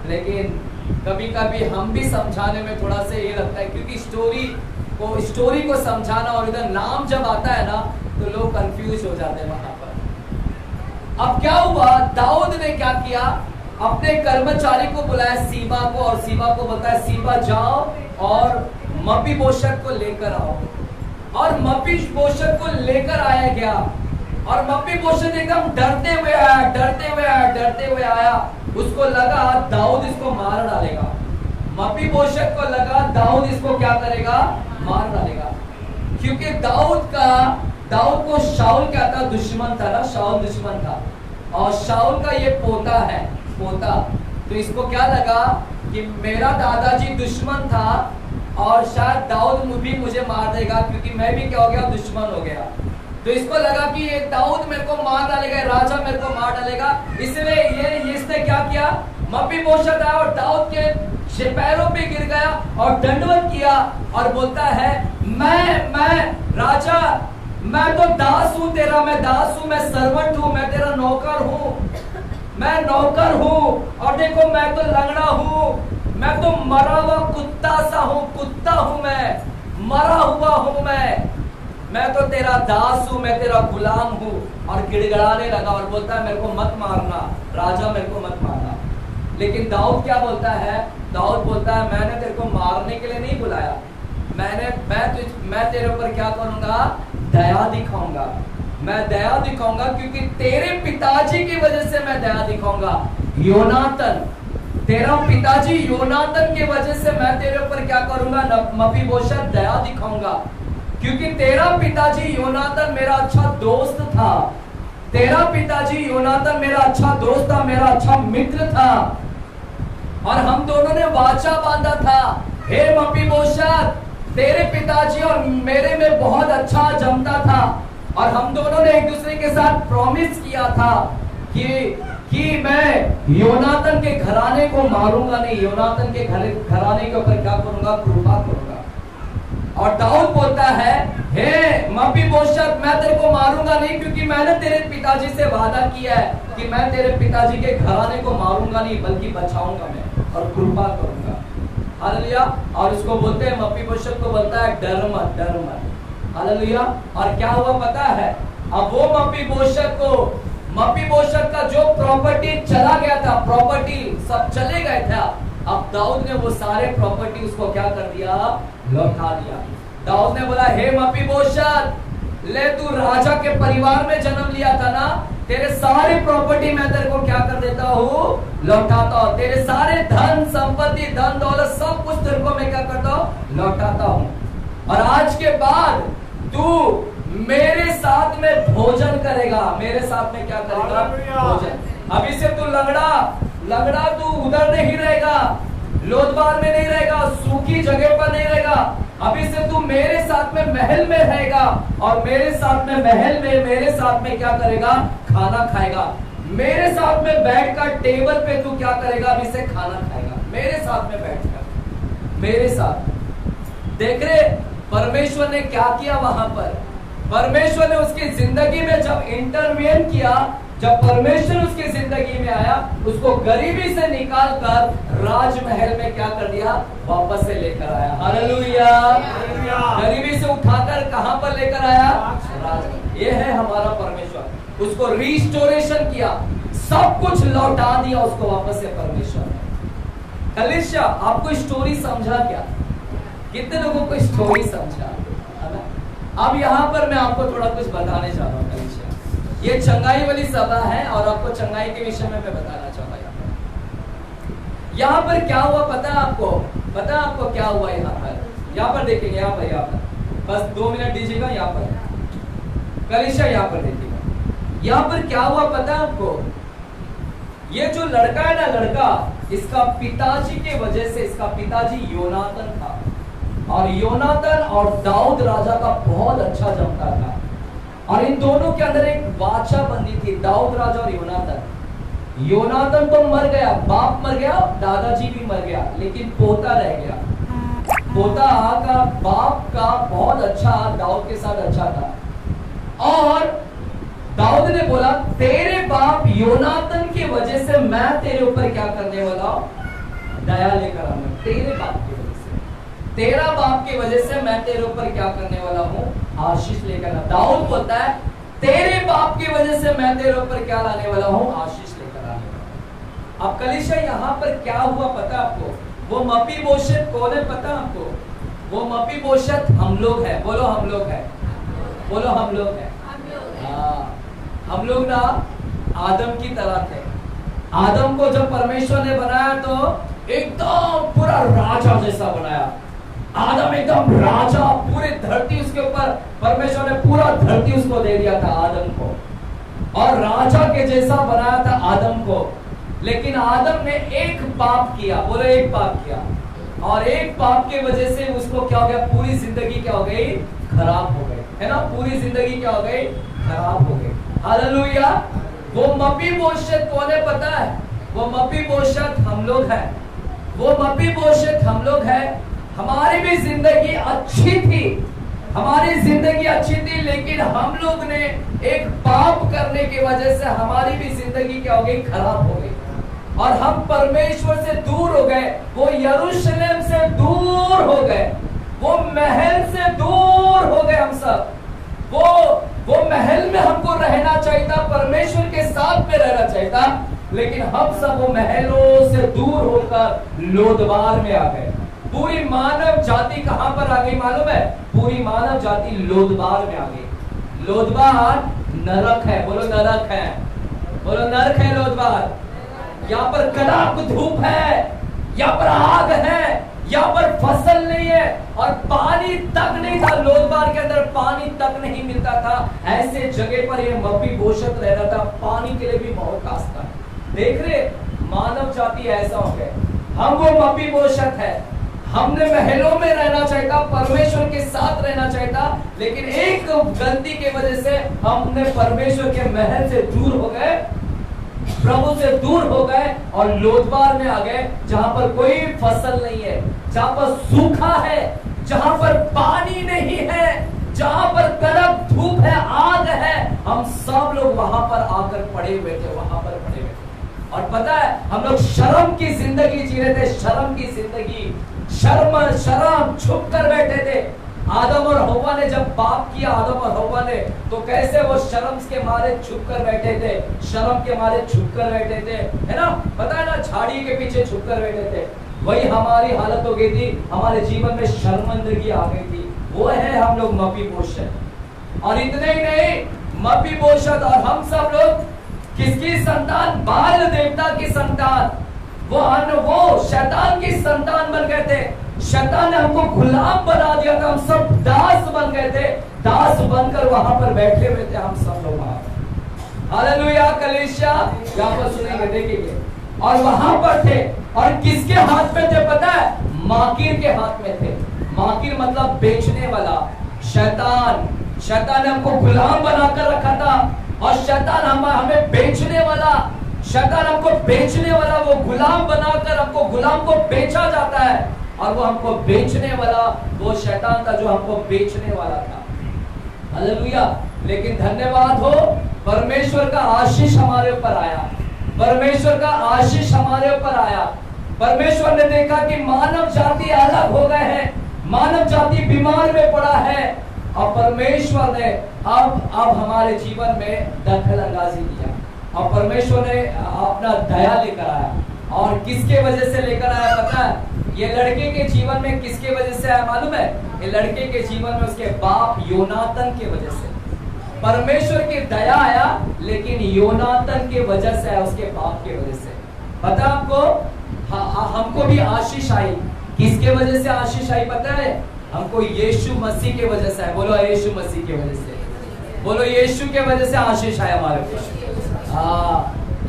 लेकिन कभी कभी हम भी समझाने में थोड़ा सा ये लगता है, क्योंकि स्टोरी को समझाना और इधर नाम जब आता है ना तो लोग कंफ्यूज हो जाते हैं वहां पर। अब क्या हुआ, दाऊद ने क्या किया, अपने कर्मचारी को बुलाया सीबा को, और सीबा को बोलता है सीबा जाओ और मपीबोशत को लेकर आओ। और मपीबोशत को लेकर आया गया और मपीबोशत एकदम डरते हुए आया। उसको लगा दाऊद इसको मार डालेगा, मपीबोशत को लगा दाऊद इसको क्या करेगा, मार डालेगा, क्योंकि दाऊद को शाऊल क्या था, दुश्मन था ना, शाऊल दुश्मन था और शाऊल का ये पोता है, पोता। तो इसको क्या लगा कि मेरा दादाजी दुश्मन था और शायद दाऊद भी मुझे मार देगा, क्योंकि मैं भी क्या हो गया, दुश्मन हो गया। तो इसको लगा कि ये दाऊद मेरे को मार डालेगा, राजा मेरे को मार डालेगा, इसलिए इसने क्या किया, मपीबोशत आया और दाऊद के पैरों पे गिर गया और दंडवत किया और बोलता है मैं राजा, मैं तो दास हूं तेरा, मैं दास हूं, मैं सर्वेंट हूं, मैं तेरा नौकर हूं, मैं नौकर हूं। और देखो मैं तो लंगड़ा हूं, मैं तो मरा हुआ कुत्ता सा हूं, कुत्ता हूं, मैं मरा हुआ हूं, मैं तो तेरा दास हूं, मैं तेरा गुलाम हूं। और गिड़गिड़ाने लगा और बोलता है मेरे को मत मारना राजा, मेरे को मत मारना। लेकिन दाऊद क्या बोलता है, दाऊद बोलता है मैंने तेरे को मारने के लिए नहीं बुलाया, मैं तेरे ऊपर क्या करूंगा, दया दिखाऊंगा, मैं दया दिखाऊंगा, क्योंकि तेरे पिताजी की वजह से मैं दया दिखाऊंगा। योनातन, तेरा पिताजी योनातन की वजह से मैं तेरे ऊपर क्या करूंगा, मपीबोशत दया दिखाऊंगा, क्योंकि तेरा पिताजी योनातन मेरा अच्छा दोस्त था, तेरा पिताजी योनातन मेरा अच्छा दोस्त था, मेरा अच्छा मित्र था, और हम दोनों ने वाचा बांधा था, हे मपीबोशत, तेरे पिताजी और मेरे में बहुत अच्छा जमता था, और हम दोनों ने एक दूसरे के साथ प्रॉमिस किया था कि मैं योनातन के घराने को मारूंगा नहीं, योनातन के घराने के ऊपर क्या करूंगा, कृपा करूंगा। और दाऊद बोलता है हे मपीबोशत, मैं तेरे को मारूंगा नहीं, क्योंकि मैंने तेरे पिताजी से वादा किया है कि मैं तेरे पिताजी के घराने को मारूंगा नहीं, बल्कि बचाऊंगा मैं और कृपा करूंगा। हालेलुया। और उसको बोलते हैं, मपीबोशत को बोलता है डर मत, डर मत। हालेलुया। और क्या हुआ पता है, अब वो मपीबोशत का जो प्रॉपर्टी चला गया था, प्रॉपर्टी सब चले गए था, अब दाऊद ने वो सारे प्रॉपर्टी उसको क्या कर दिया, लौटा दिया। दाऊद ने बोला, हे मपीबोशत, ले तू राजा के परिवार में जन्म लिया था ना, तेरे सारे प्रॉपर्टी मैं तेरे को क्या कर देता हूँ, लौटाता हूँ। तेरे सारे धन संपत्ति, धन दौलत, सब कुछ तेरे को मैं क्या करता हूँ, लौटाता हूँ। और आज के बाद तू मेरे साथ में भोजन करेगा। मेरे साथ में क्या करेगा, भोजन। अभी से तू लंगड़ा तू उधर नहीं रहेगा, लोदबार में नहीं रहेगा, सूखी जगह पर नहीं रहेगा। अभी से तू मेरे साथ में महल में रहेगा, और मेरे साथ में महल में मेरे साथ में क्या करेगा, खाना खाएगा। मेरे साथ में बैठकर टेबल पे तू क्या करेगा, अभी से खाना खाएगा मेरे साथ में बैठकर, मेरे साथ। देख रहे परमेश्वर ने क्या किया वहां पर। परमेश्वर ने उसकी जिंदगी में जब इंटरवेन किया, जब परमेश्वर उसकी जिंदगी में आया, उसको गरीबी से निकालकर राजमहल में क्या कर दिया, वापस से लेकर आया। हालेलुया। गरीबी से उठाकर कहां पर लेकर आया, राज। ये है हमारा परमेश्वर। उसको रिस्टोरेशन किया, सब कुछ लौटा दिया उसको वापस से परमेश्वर ने। कलीसिया, आपको स्टोरी समझा क्या? कितने लोगों को स्टोरी समझा? अब यहाँ पर मैं आपको थोड़ा कुछ बताने जा रहा हूँ कलीसिया। ये चंगाई वाली सभा है, और आपको चंगाई के विषय में मैं बताना चाहूंगा। यहाँ पर क्या हुआ पता है आपको? पता है आपको क्या हुआ यहाँ पर? यहाँ पर देखेंगे, यहाँ पर बस 2 मिनट दीजिएगा। यहाँ पर कलीसिया, यहाँ पर देखिएगा, यहाँ पर क्या हुआ पता है आपको? ये जो लड़का है ना, लड़का, इसका पिताजी के वजह से, इसका पिताजी योनातन था, और योनातन और दाऊद राजा का बहुत अच्छा जमता था, और इन दोनों के अंदर एक वाचा बंदी थी, दाऊद राजा और योनातन। योनातन तो मर गया, बाप मर गया, दादाजी भी मर गया, लेकिन पोता रह गया। पोता का बाप का बहुत अच्छा, दाऊद के साथ अच्छा था। और दाऊद ने बोला, तेरे बाप योनातन की वजह से मैं तेरे ऊपर क्या करने वाला हूं, दया लेकर आऊंगा। तेरे बाप की वजह से, तेरा बाप की वजह से मैं तेरे ऊपर क्या करने वाला हूं, आशीष लेकर। दाऊद बोलता है, तेरे बाप की वजह से मैं तेरे ऊपर क्या लाने वाला हूं, आशीष लेकर आने वाला हूं। अब कलीसिया, यहाँ पर क्या हुआ पता आपको? वो मपीबोशत कौन है पता आपको? वो मपीबोशत हम लोग हैं। बोलो हम लोग हैं, बोलो हम लोग हैं। हम लोग ना आदम की तरह थे। आदम को जब परमेश्वर ने बनाया तो एकदम पूरा राजा जैसा बनाया। आदम एकदम राजा, पूरी धरती उसके ऊपर, परमेश्वर ने पूरा धरती उसको दे दिया था आदम को, और राजा के जैसा बनाया था आदम को। लेकिन आदम ने एक पाप किया। बोलो एक पाप किया, और एक पाप के वजह से उसको क्या हो गया, पूरी जिंदगी क्या हो गई, खराब हो गई, है ना। पूरी जिंदगी क्या हो गई, खराब हो गई। हालेलुया। वो मपीबोशत कौन है पता है? वो मपीबोशत हम लोग हैं। वो मपीबोशत हम लोग हैं। हमारी भी जिंदगी अच्छी थी, हमारी जिंदगी अच्छी थी, लेकिन हम लोग ने एक पाप करने की वजह से हमारी भी जिंदगी क्या हो गई, खराब हो गई, और हम परमेश्वर से दूर हो गए। वो यरूशलेम से दूर हो गए, वो महल से दूर हो गए हम सब। वो महल में हमको रहना चाहिए था, परमेश्वर के साथ में रहना चाहिए था, लेकिन हम सब वो महलों से दूर होकर लोदबार में आ गए। पूरी मानव जाति कहां पर आ गई मालूम है? पूरी मानव जाति लोदबार में आ गई। लोदबार नरक है। बोलो नरक है, बोलो नरक है लोदबार। यहाँ पर कड़क धूप है, यहाँ पर आग है, यहाँ पर फसल नहीं है, और पानी तक नहीं था। लोदबार के अंदर पानी तक नहीं मिलता था। ऐसे जगह पर ये मपीबोशत रह रहा था, पानी के लिए भी बहुत रास्ता। देख रहे, मानव जाति ऐसा हो गए। हम वो मपीबोशत है। हमने महलों में रहना चाहिए था, परमेश्वर के साथ रहना चाहिए था, लेकिन एक गलती की वजह से हमने परमेश्वर के महल से दूर हो गए, प्रभु से दूर हो गए, और लोदबार में आ गए, जहां पर कोई फसल नहीं है, जहां पर सूखा है, जहां पर पानी नहीं है, जहां पर कड़क धूप है, आग है। हम सब लोग वहां पर आकर पड़े हुए थे, वहां पर पड़े हुए थे। और पता है, हम लोग शर्म की जिंदगी जी रहे थे, शर्म की जिंदगी, शर्म छुप कर बैठे थे। आदम और हव्वा ने जब पाप किया, आदम और हव्वा ने, तो कैसे वो शर्म के मारे छुप कर बैठे थे, शर्म के मारे छुप कर बैठे थे, है ना। पता है ना, झाड़ी के पीछे छुप कर बैठे थे। वही हमारी हालत हो गई थी, हमारे जीवन में शर्मिंदगी आ गई थी। वो है हम लोग मपीबोशत। और इतने ही नहीं, मपीबोशत और हम सब लोग किसकी संतान? बाल देवता की संतान। वो शैतान की संतान बन गए थे। शैतान ने हमको गुलाम बना दिया था, हम सब दास बन गए थे। दास बनकर वहां पर बैठे हुए थे हम सब लोग वहां पर। हालेलुया कलीसिया, यहाँ पर सुनेंगे, देखेंगे। और वहां पर थे, और किसके हाथ में थे पता है? माकिर के हाथ में थे। माकिर मतलब बेचने वाला, शैतान। शैतान ने हमको गुलाम बनाकर रखा था, और शैतान हमें बेचने वाला, शैतान हमको बेचने वाला, वो गुलाम बनाकर हमको, गुलाम को बेचा जाता है, और वो हमको बेचने वाला वो शैतान था जो हमको बेचने वाला था। हालेलुया। लेकिन धन्यवाद हो, परमेश्वर का आशीष हमारे ऊपर आया। परमेश्वर का आशीष हमारे ऊपर आया। परमेश्वर ने देखा कि मानव जाति अलग हो गए हैं, मानव जाति बीमार में पड़ा है, और परमेश्वर ने अब हमारे जीवन में दखल अंदाजी किया, और परमेश्वर ने अपना दया लेकर आया। और किसके वजह से लेकर आया पता है? ये लड़के के जीवन में किसके वजह से आया मालूम है? ये लड़के के जीवन में उसके बाप योनातन के वजह से परमेश्वर की दया आया, लेकिन योनातन के वजह से आया, उसके बाप के वजह से। पता आपको? हमको भी आशीष आई। किसके वजह से आशीष आई पता है? हमको यीशु मसीह के वजह से है। बोलो यीशु मसीह के वजह से, बोलो यीशु के वजह से आशीष आया हमारे ऊपर।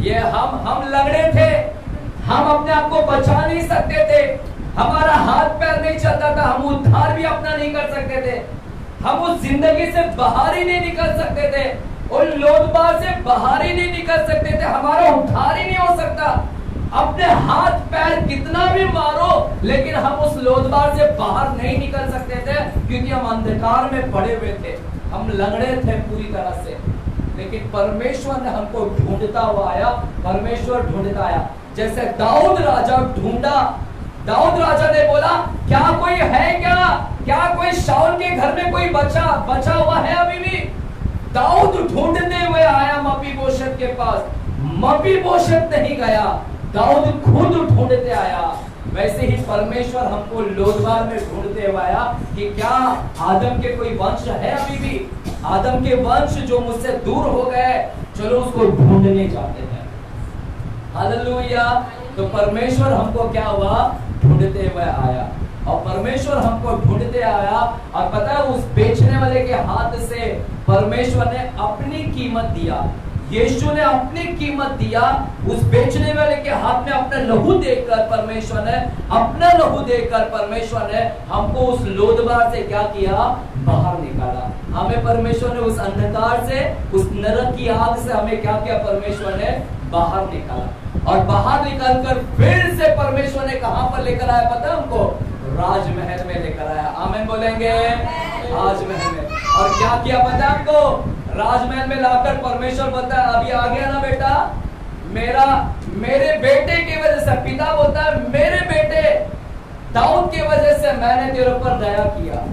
ये हम लंगड़े थे, हम अपने आप को बचा नहीं सकते थे, हमारा हाथ पैर नहीं चलता था, हम उद्धार भी अपना नहीं कर सकते थे, हम उस जिंदगी से बाहर ही नहीं निकल सकते थे, उन लोदबार से बाहर ही नहीं निकल सकते थे, हमारा उद्धार ही नहीं हो सकता। अपने हाथ पैर कितना भी मारो, लेकिन हम उस लोदबार से बाहर नहीं निकल सकते थे, क्योंकि हम अंधकार में पड़े हुए थे, हम लंगड़े थे पूरी तरह से। लेकिन परमेश्वर ने हमको ढूंढता हुआ आया, परमेश्वर ढूंढता आया। जैसे दाऊद राजा ढूंढा, दाऊद राजा ने बोला क्या कोई है, क्या कोई शाऊल के घर में कोई बचा हुआ है अभी भी? दाऊद ढूंढने हुए आया मपीबोशत के पास। मपीबोशत नहीं गया, दाऊद खुद ढूंढते आया। वैसे ही परमेश्वर हमको लोदबार में ढूंढते हुए आया कि क्या आदम के कोई वंश है अभी भी? आदम के वंश जो मुझसे दूर हो गए, चलो उसको ढूंढने जाते हैं। हालेलुया। तो परमेश्वर हमको क्या हुआ? ढूंढते हुए आया, और परमेश्वर हमको ढूंढते आया। और पता है, उस बेचने वाले के हाथ से परमेश्वर ने अपनी कीमत दिया, यीशु ने अपनी कीमत दिया। उस बेचने वाले के हाथ में अपना लहू देकर परमेश्वर ने, अपना लहू देकर परमेश्वर ने हमको उस लोदबार से क्या किया? बाहर निकाला। हमें परमेश्वर ने उस अंधकार से, उस नरक की आग से हमें क्या किया? परमेश्वर ने बाहर निकाला। और बाहर निकालकर फिर से परमेश्वर ने कहां पर लेकर आया पता है हमको? राजमहल में लेकर आया। आमीन बोलेंगे? राजमहल में। और क्या किया पता है आपको? राजमहल में लाकर परमेश्वर बोलता है, अभी आ गया ना बेटा, मेरे बेटे की वजह से, पिता बोलता है मेरे बेटे दाऊद की वजह से मैंने तेरे ऊपर दया किया।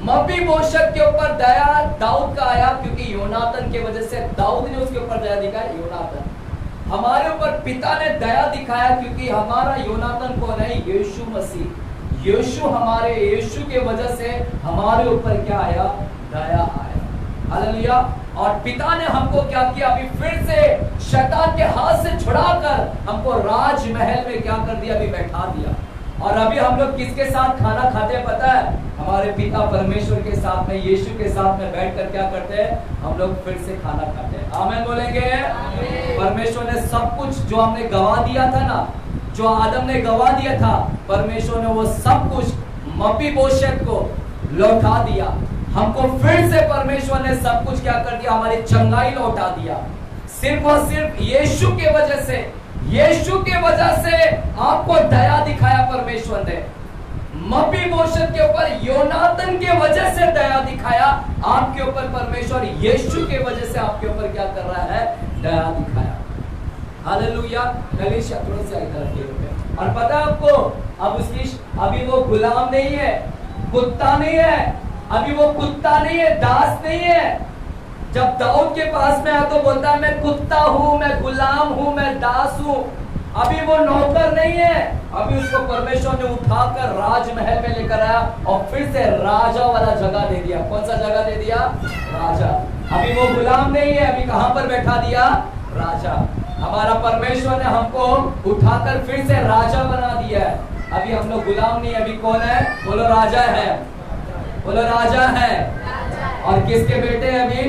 मपीबोशत के ऊपर दया दाऊद का आया, क्योंकि योनातन की वजह से दाऊद ने उसके ऊपर दया दिखाया। योनातन हमारे ऊपर पिता ने दया दिखाया, क्योंकि हमारा योनातन कौन है? यीशु मसीह। यीशु के वजह से हमारे ऊपर क्या आया? दया आया। हालेलुया। और पिता ने हमको क्या किया? अभी फिर से शैतान के हाथ से छुड़ाकर हमको राजमहल में क्या कर दिया? अभी बैठा दिया। और अभी हम लोग किसके साथ खाना खाते हैं पता है? हमारे पिता परमेश्वर के साथ में, यीशु के साथ में बैठकर क्या करते हैं? हम लोग फिर से खाना खाते हैं। आमीन बोलेंगे? परमेश्वर ने सब कुछ जो हमने गवा दिया था ना, जो आदम ने गवा दिया था, परमेश्वर ने वो सब कुछ मपीबोशत को लौटा दिया। हमको फिर से परमेश्वर ने सब कुछ क्या कर दिया? हमारी चंगाई लौटा दिया। सिर्फ और सिर्फ यीशु के वजह से, यीशु के वजह से आपको दया दिखाया परमेश्वर ने। मपीबोशत के ऊपर योनातन के वजह से दया दिखाया, आपके ऊपर परमेश्वर यीशु के वजह से आपके ऊपर क्या कर रहा है? दया दिखाया। हालेलुया। कलीसिया थोड़ा सा इधर रखिए। और पता है आपको, अब उसकी अभी वो गुलाम नहीं है, कुत्ता नहीं है, अभी वो कुत्ता नहीं है, दास नहीं है। जब दाऊद के पास में आया तो बोलता है मैं कुत्ता हूं, मैं गुलाम हूं, मैं दास हूं। अभी वो नौकर नहीं है, अभी उसको परमेश्वर ने उठाकर राजमहल में लेकर आया और फिर से राजा वाला जगह दे दिया। कौन सा जगह दे दिया? राजा। अभी वो गुलाम नहीं है, अभी कहां पर बैठा दिया? राजा। हमारा परमेश्वर ने हमको उठाकर फिर से राजा बना दिया है। अभी हम लोग गुलाम नहीं, अभी कौन है? बोलो राजा है, बोलो राजा है। और किसके बेटे हैं अभी?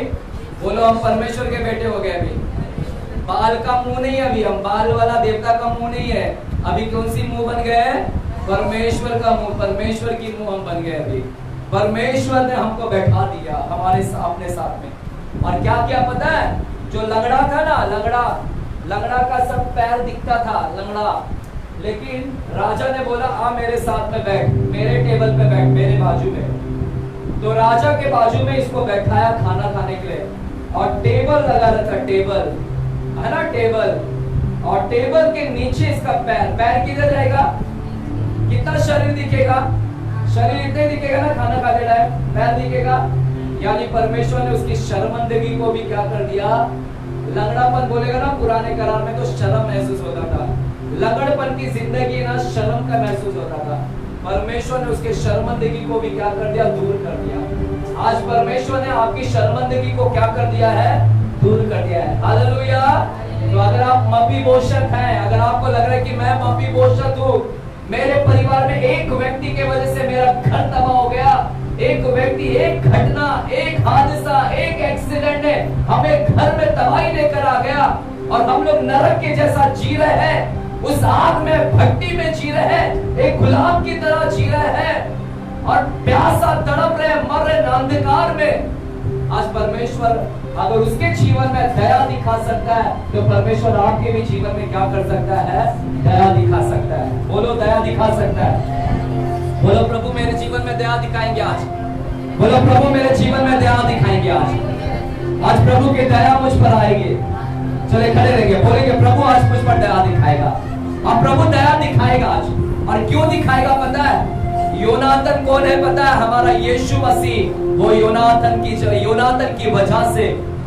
बोलो हम परमेश्वर के बेटे हो गए। अभी बाल का मुंह नहीं है, अभी हम बाल वाला देवता का मुंह नहीं है, अभी कौन सी मुंह बन गए? परमेश्वर का मुंह, परमेश्वर की मुंह हम बन गए। अभी परमेश्वर ने हमको बैठा दिया हमारे अपने साथ में। और क्या क्या पता है? जो लंगड़ा था ना, लंगड़ा का सब पैर दिखता था, लंगड़ा, लेकिन राजा ने बोला आ मेरे साथ में बैठ, मेरे टेबल पे बैठ, मेरे बाजू में। तो राजा के बाजू में इसको बैठाया खाना खाने के लिए, और टेबल लगा रखा, टेबल है ना, टेबल, और टेबल के नीचे इसका पैर, पैर किधर जाएगा? कितना शरीर दिखेगा? शरीर इतने दिखेगा ना, खाना खाते टाइम पैर दिखेगा। यानी परमेश्वर ने उसकी शर्मिंदगी को भी क्या कर दिया? लंगड़ापन बोलेगा ना पुराने करार में तो शर्म महसूस होता था, लंगड़पन की जिंदगी ना शर्म का महसूस होता था। परमेश्वर ने उसके शर्मिंदगी को भी क्या कर दिया? दूर कर दिया। आज परमेश्वर ने आपकी शर्मिंदगी को क्या कर दिया है? दूर कर दिया है। हालेलुया। तो अगर आप मफीबोशत हैं, अगर आपको लग रहा है कि मैं मफीबोशत हूँ, मेरे परिवार में एक व्यक्ति के वजह से मेरा घर तबाह हो गया, एक व्यक्ति, एक घटना, एक हादसा, एक एक्सीडेंट ने हमें घर में तबाही लेकर आ गया और हम लोग नरक के जैसा जी रहे हैं, उस आग में, भट्टी में जी रहे हैं, एक गुलाम की तरह जी रहे हैं और प्यासा तड़प रहे, मर रहे अंधकार में। आज परमेश्वर अगर उसके जीवन में दया दिखा सकता है तो परमेश्वर आपके भी जीवन में क्या कर सकता है? दया दिखा सकता है। बोलो दया दिखा सकता है। बोलो प्रभु मेरे जीवन में दया दिखाएंगे आज। बोलो प्रभु मेरे जीवन में दया दिखाएंगे आज। आज प्रभु की दया मुझ पर आएगी। चले खड़े रहेंगे, बोलेंगे प्रभु आज मुझ पर दया दिखाएगा। और प्रभु दया दिखाएगा आज। और क्यों दिखाएगा पता है? योनातन कौन है पता है? हमारा यीशु मसीह। वो योनातन की वजह से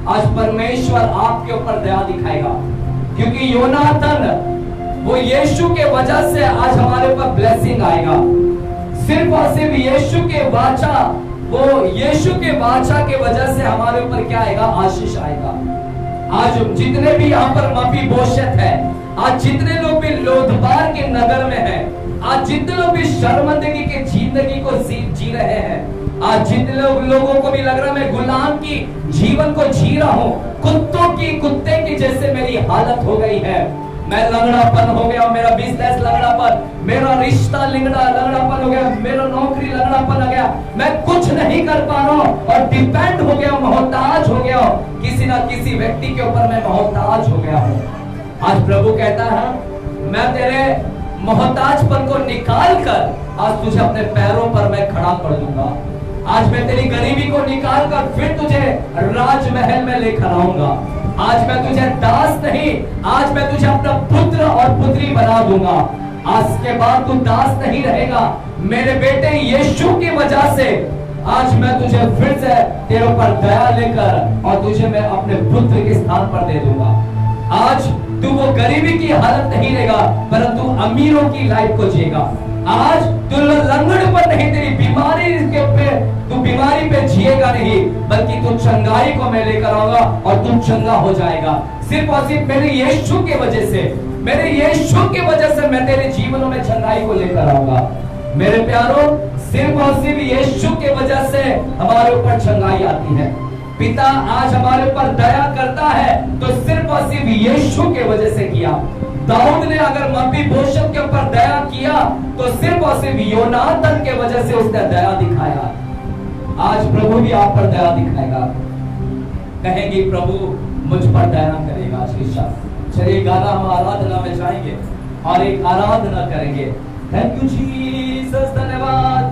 आज परमेश्वर आपके ऊपर दया दिखाएगा, क्योंकि योनातन वो यीशु के वजह से आज हमारे ऊपर ब्लेसिंग आएगा। सिर्फ और सिर्फ यीशु के वाचा, वो यीशु के वाचा के वजह से हमारे ऊपर क्या आएगा? आशीष आएगा। आज जितने भी यहाँ पर मफीबोशत है, आज जितने लोग भी लोदबार के नगर में हैं, आज जितने लोग भी शर्मिंदगी के जिंदगी को जी रहे हैं, आज जितने लोगों को भी लग रहा है मैं गुलाम की जीवन को जी रहा हूँ, कुत्ते की जैसे मेरी हालत हो गई है, मैं लंगड़ापन हो गया, मेरा बिजनेस लंगड़ापन, मेरा रिश्ता लंगड़ापन हो गया, मेरा नौकरी लंगड़ापन हो गया, मैं कुछ नहीं कर पा रहा हूँ और डिपेंड हो गया, मोहताज हो गया, किसी ना किसी व्यक्ति के ऊपर मैं मोहताज हो गया हूँ। आज प्रभु कहता है मैं तेरे मोहताजपन को निकाल कर आज तुझे अपने पैरों पर मैं खड़ा कर दूंगा। आज मैं तेरी गरीबी को निकाल कर फिर तुझे राजमहल में लेकर आऊंगा। आज मैं तुझे दास नहीं, आज मैं तुझे अपना पुत्र और पुत्री बना दूंगा। आज के बाद तू दास नहीं रहेगा। मेरे बेटे यीशु की वजह से आज मैं तुझे फिर से तेरे ऊपर दया लेकर और तुझे मैं अपने पुत्र के स्थान पर दे दूंगा। आज तू वो गरीबी की हालत नहीं रहेगा, परंतु अमीरों की लाइफ को जिएगा। आज तू लंगड़पन नहीं, तेरी बीमारी के पे तू बीमारी पे जिएगा नहीं, बल्कि तू चंगाई को मैं लेकर आऊंगा और तू चंगा हो जाएगा। सिर्फ और सिर्फ मेरे यीशु की वजह से, मेरे यीशु की वजह से मैं तेरे जीवन में चंगाई को लेकर आऊंगा। मेरे प्यारों, सिर्फ और सिर्फ यीशु की वजह से हमारे ऊपर चंगाई आती है। पिता आज हमारे ऊपर दया करता है तो सिर्फ और सिर्फ यीशु के वजह से किया। दाऊद ने अगर मफीबोशत के ऊपर दया किया तो सिर्फ और सिर्फ योनातन के वजह से उसने दया दिखाया। आज प्रभु भी आप पर दया दिखाएगा। कहेंगे प्रभु मुझ पर दया करेगा। आज की शाम चलिए गाना हम आराधना में जाएंगे और एक आराधना करेंगे। थैंक यू जीसस, धन्यवाद।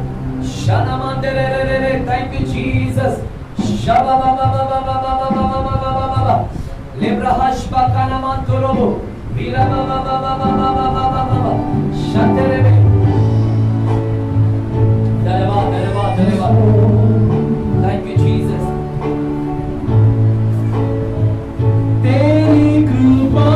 Thank you Jesus. Thank you, Jesus. तेरी कृपा,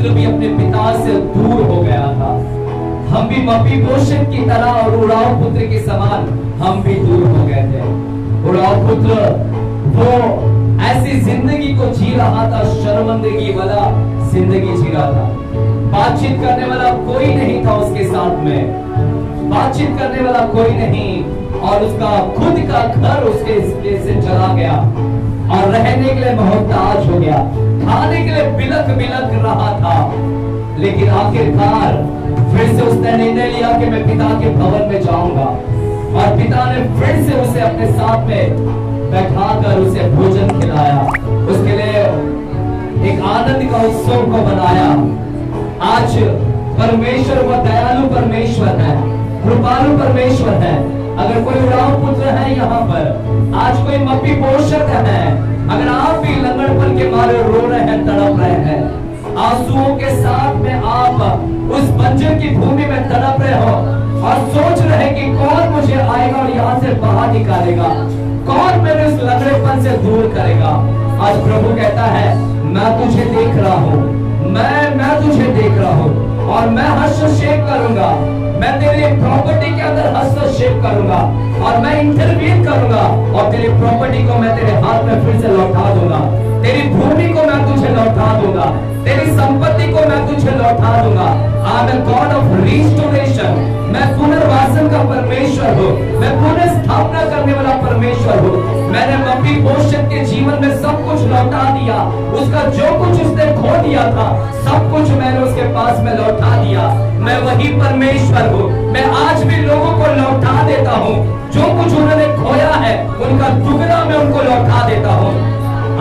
पुत्र भी अपने पिता से दूर हो गया था। हम भी मपीबोशेत की तरह और उड़ाऊ पुत्र के समान हम भी दूर हो गए थे। उड़ाऊ पुत्र वो ऐसी जिंदगी को जी रहा था, शर्मिंदगी वाला जिंदगी जी रहा था। बातचीत करने वाला कोई नहीं था उसके साथ में, बातचीत करने वाला कोई नहीं, और उसका खुद का घर उसके से चला गया और रहने के लिए मोहताज हो गया, खाने के लिए बिलक बिलक रहा था। लेकिन आखिरकार फिर से उसने निर्णय लिया कि मैं पिता के भवन में जाऊंगा, और पिता ने फिर से उसे अपने साथ में बैठाकर उसे भोजन खिलाया, उसके लिए एक आनंद का उत्सव को बनाया। आज परमेश्वर वो दयालु परमेश्वर है, कृपालु परमेश्वर है। अगर कोई उड़ाऊ पुत्र है यहाँ पर, आज कोई मपीबोशेत है, अगर आप भी लंगड़पन के मारे रो रहे हैं, तड़प रहे हैं, आंसुओं के साथ में आप उस बंजर की भूमि में तड़प रहे हो और सोच रहे कि कौन मुझे आएगा और यहाँ से बाहर निकालेगा, कौन मेरे उस लंगड़ेपन से दूर करेगा। आज प्रभु कहता है मैं तुझे देख रहा हूँ, मैं तुझे देख रहा हूँ, और मैं हस्तक्षेप करूंगा, मैं तेरी प्रॉपर्टी के अंदर हस्तक्षेप करूंगा, और मैं इंटरवीन करूंगा, और तेरी प्रॉपर्टी को मैं तेरे हाथ में फिर से लौटा दूंगा, तेरी भूमि को मैं तुझे लौटा दूंगा, तेरी संपत्ति को मैं तुझे लौटा दूंगा। I am God of restoration, मैं पुनर्वासन का परमेश्वर हूँ, मैं पुनर्स्थापना करने वाला परमेश्वर हूँ। मैंने मपीबोशेत के जीवन में सब कुछ लौटा दिया, उसका जो कुछ उसने खो दिया था सब कुछ मैंने उसके पास में लौटा दिया। मैं वही परमेश्वर हूँ, मैं आज भी लोगों को लौटा देता हूँ, जो कुछ उन्होंने खोया है उनका दुगना मैं उनको लौटा देता हूँ।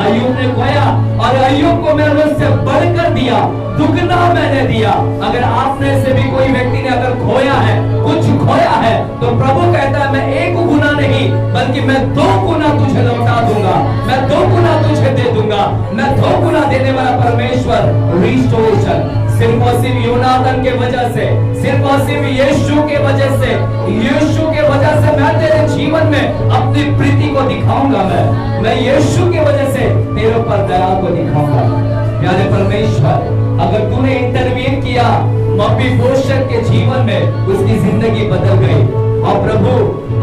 अय्यूब ने खोया और अय्यूब को मैंने उससे बढ़कर दिया, दुगना मैंने दिया। अगर आप में से भी कोई व्यक्ति ने अगर खोया है, कुछ खोया है, तो प्रभु कहता है मैं एक गुना नहीं बल्कि मैं 2 गुना तुझे लौटा दूंगा, मैं 2 गुना तुझे दे दूंगा, मैं 2 गुना देने वाला परमेश्वर। रिस्टोरेशन सिर्फ और सिर्फ योनाथन के वजह से, सिर्फ और सिर्फ यीशु के वजह से, यीशु के वजह से मैं तेरे जीवन में अपनी प्रीति को दिखाऊंगा। मैं यीशु के वजह से तेरे ऊपर दया को दिखाऊंगा। प्यारे परमेश्वर, अगर तूने इंटरवीन किया मपीबोशेत के जीवन में, उसकी जिंदगी बदल गई। और प्रभु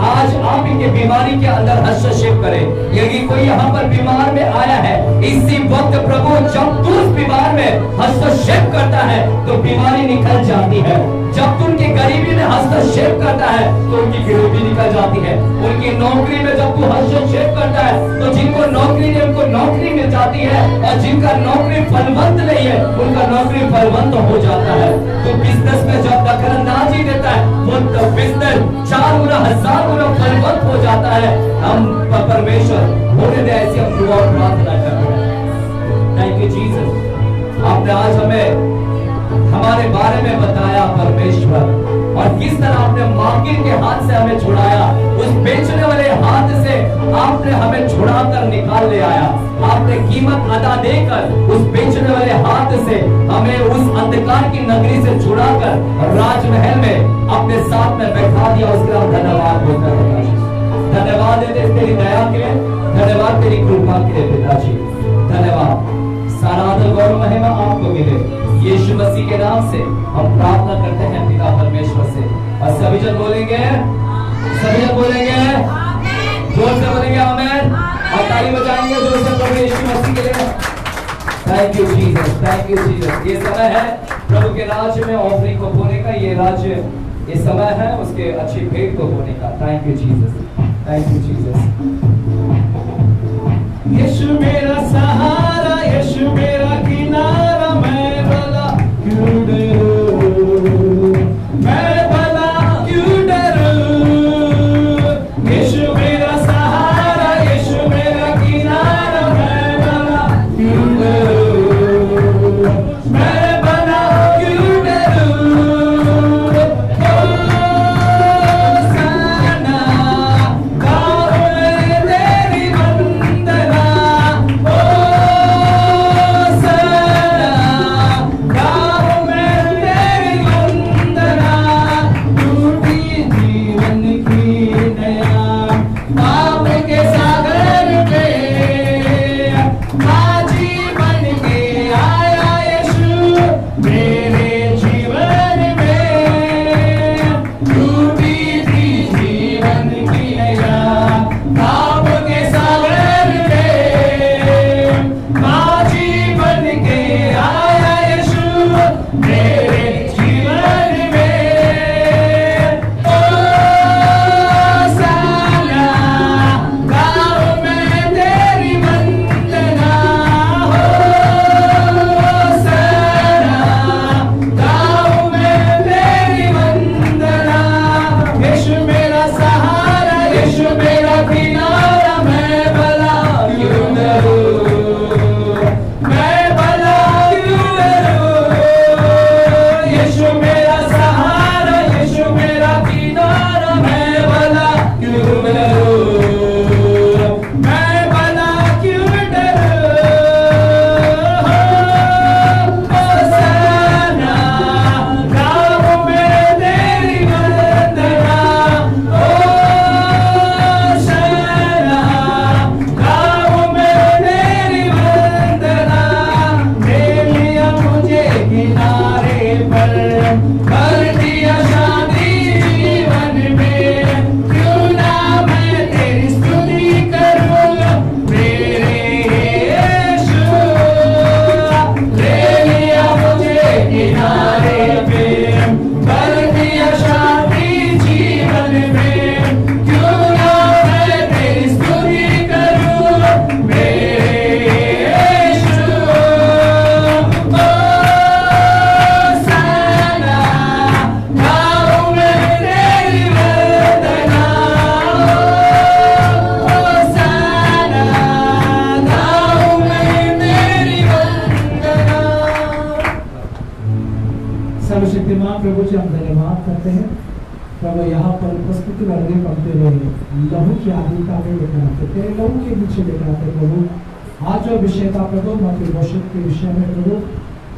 आज आप इनके बीमारी के अंदर हस्तक्षेप करें। यदि कोई यहाँ पर बीमार में आया है, इसी वक्त प्रभु जब तू उस बीमार में हस्तक्षेप करता है तो बीमारी निकल जाती है। जब तू उनकी गरीबी में हस्तक्षेप करता है तो उनकी गरीबी निकल जाती है। उनकी नौकरी में जब तू हस्तक्षेप करता है तो जिनको नौकरी नहीं उनको नौकरी मिल जाती है, और जिनका नौकरी फलवंत नहीं है उनका नौकरी फलवंत हो जाता है। तो बिजनेस में जब दखलंदाजी देता है वो तो बिजनेस 4 गुना 1000 गुना फलवंत हो जाता है। हम परमेश्वर होने दे ऐसी हम दुआ और प्रार्थना करते हैं। थैंक यू जीसस, आपने आज हमें हमारे बारे में बताया परमेश्वर, और किस तरह आपने मार्केट के हाथ से हमें छुड़ाया, उस बेचने वाले हाथ से आपने हमें छुड़ाकर निकाल ले आया। आपने कीमत अदा देकर उस बेचने वाले हाथ से हमें उस अंधकार की नगरी से छुड़ाकर राजमहल में अपने साथ में बैठा दिया। उसके लिए धन्यवाद बोलते हैं, धन्यवाद देते तेरी दया के लिए, धन्यवाद तेरी कृपा के लिए पिताजी, धन्यवाद। सारा आदर गौरव महिमा आपको मिले यीशु मसीह के नाम से हम प्रार्थना करते हैं पिता परमेश्वर से। और सभी जन बोलेंगे, सभी जन बोलेंगे, जोर से बोलेंगे आमीन, और ताली बजाएंगे जोर से प्रभु यीशु मसीह के लिए। Thank you Jesus, thank you Jesus. ये समय है प्रभु के राज्य में ऑफरिंग को बोने का, ये राज्य ये समय है उसके अच्छी भेंट को बोने का। Thank you Jesus, thank you Jesus. यीशु मेरा सहारा, यीशु मेरा किनारा, मैं भला क्यों डरूं, मैं भला क्यों डरूं। यीशु मेरा सहारा, यीशु मेरा किनारा, मैं भला क्यों डरूं, मैं भला क्यों डरूं। होशाना गाऊं तेरी वंदना, होशाना उपस्थिति में हृदय हम तेरे लहू की आधिका में लेकर आते, तेरे लहू के नीचे लेकर आते प्रभु। आज जो विषय था प्रभु मत वर्षिप के विषय में प्रभु,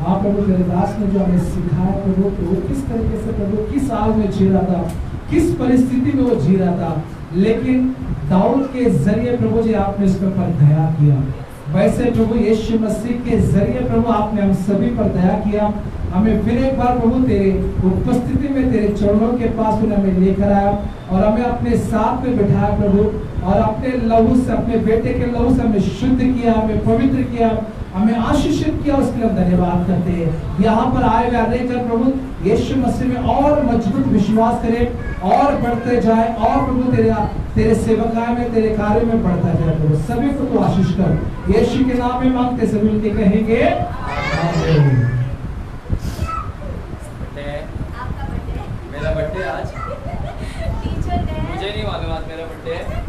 हाँ प्रभु तेरे दास ने जो हमें सिखाया प्रभु कि वो किस तरीके से प्रभु किस साल में जी रहा था, किस परिस्थिति में वो जी रहा था, लेकिन दाऊद के जरिए प्रभु जी आपने उसके ऊपर दया किया। वैसे प्रभु यीशु मसीह के जरिए प्रभु आपने हम सभी पर दया किया। हमें फिर एक बार प्रभु तेरे उपस्थिति में तेरे चरणों के पास हमें लेकर आया और हमें अपने साथ में बिठाया प्रभु, और अपने लहू से, अपने बेटे के लहू से हमें शुद्ध किया, हमें पवित्र किया, हमें आशीषित किया। उसके लिए हम धन्यवाद करते हैं। यहाँ पर आए हुए अनेक जन प्रभु यीशु मसीह में और मजबूत विश्वास करें और बढ़ते जाए, और प्रभु तेरे सेवकाय में, तेरे कार्य में बढ़ता जाए प्रभु। सभी को तो आशीष कर, यीशु के नाम में मांगते सभी मिलके कहेंगे आमीन। मेरा बर्थडे आज मुझे नहीं मालूम आज मेरा बर्थडे है।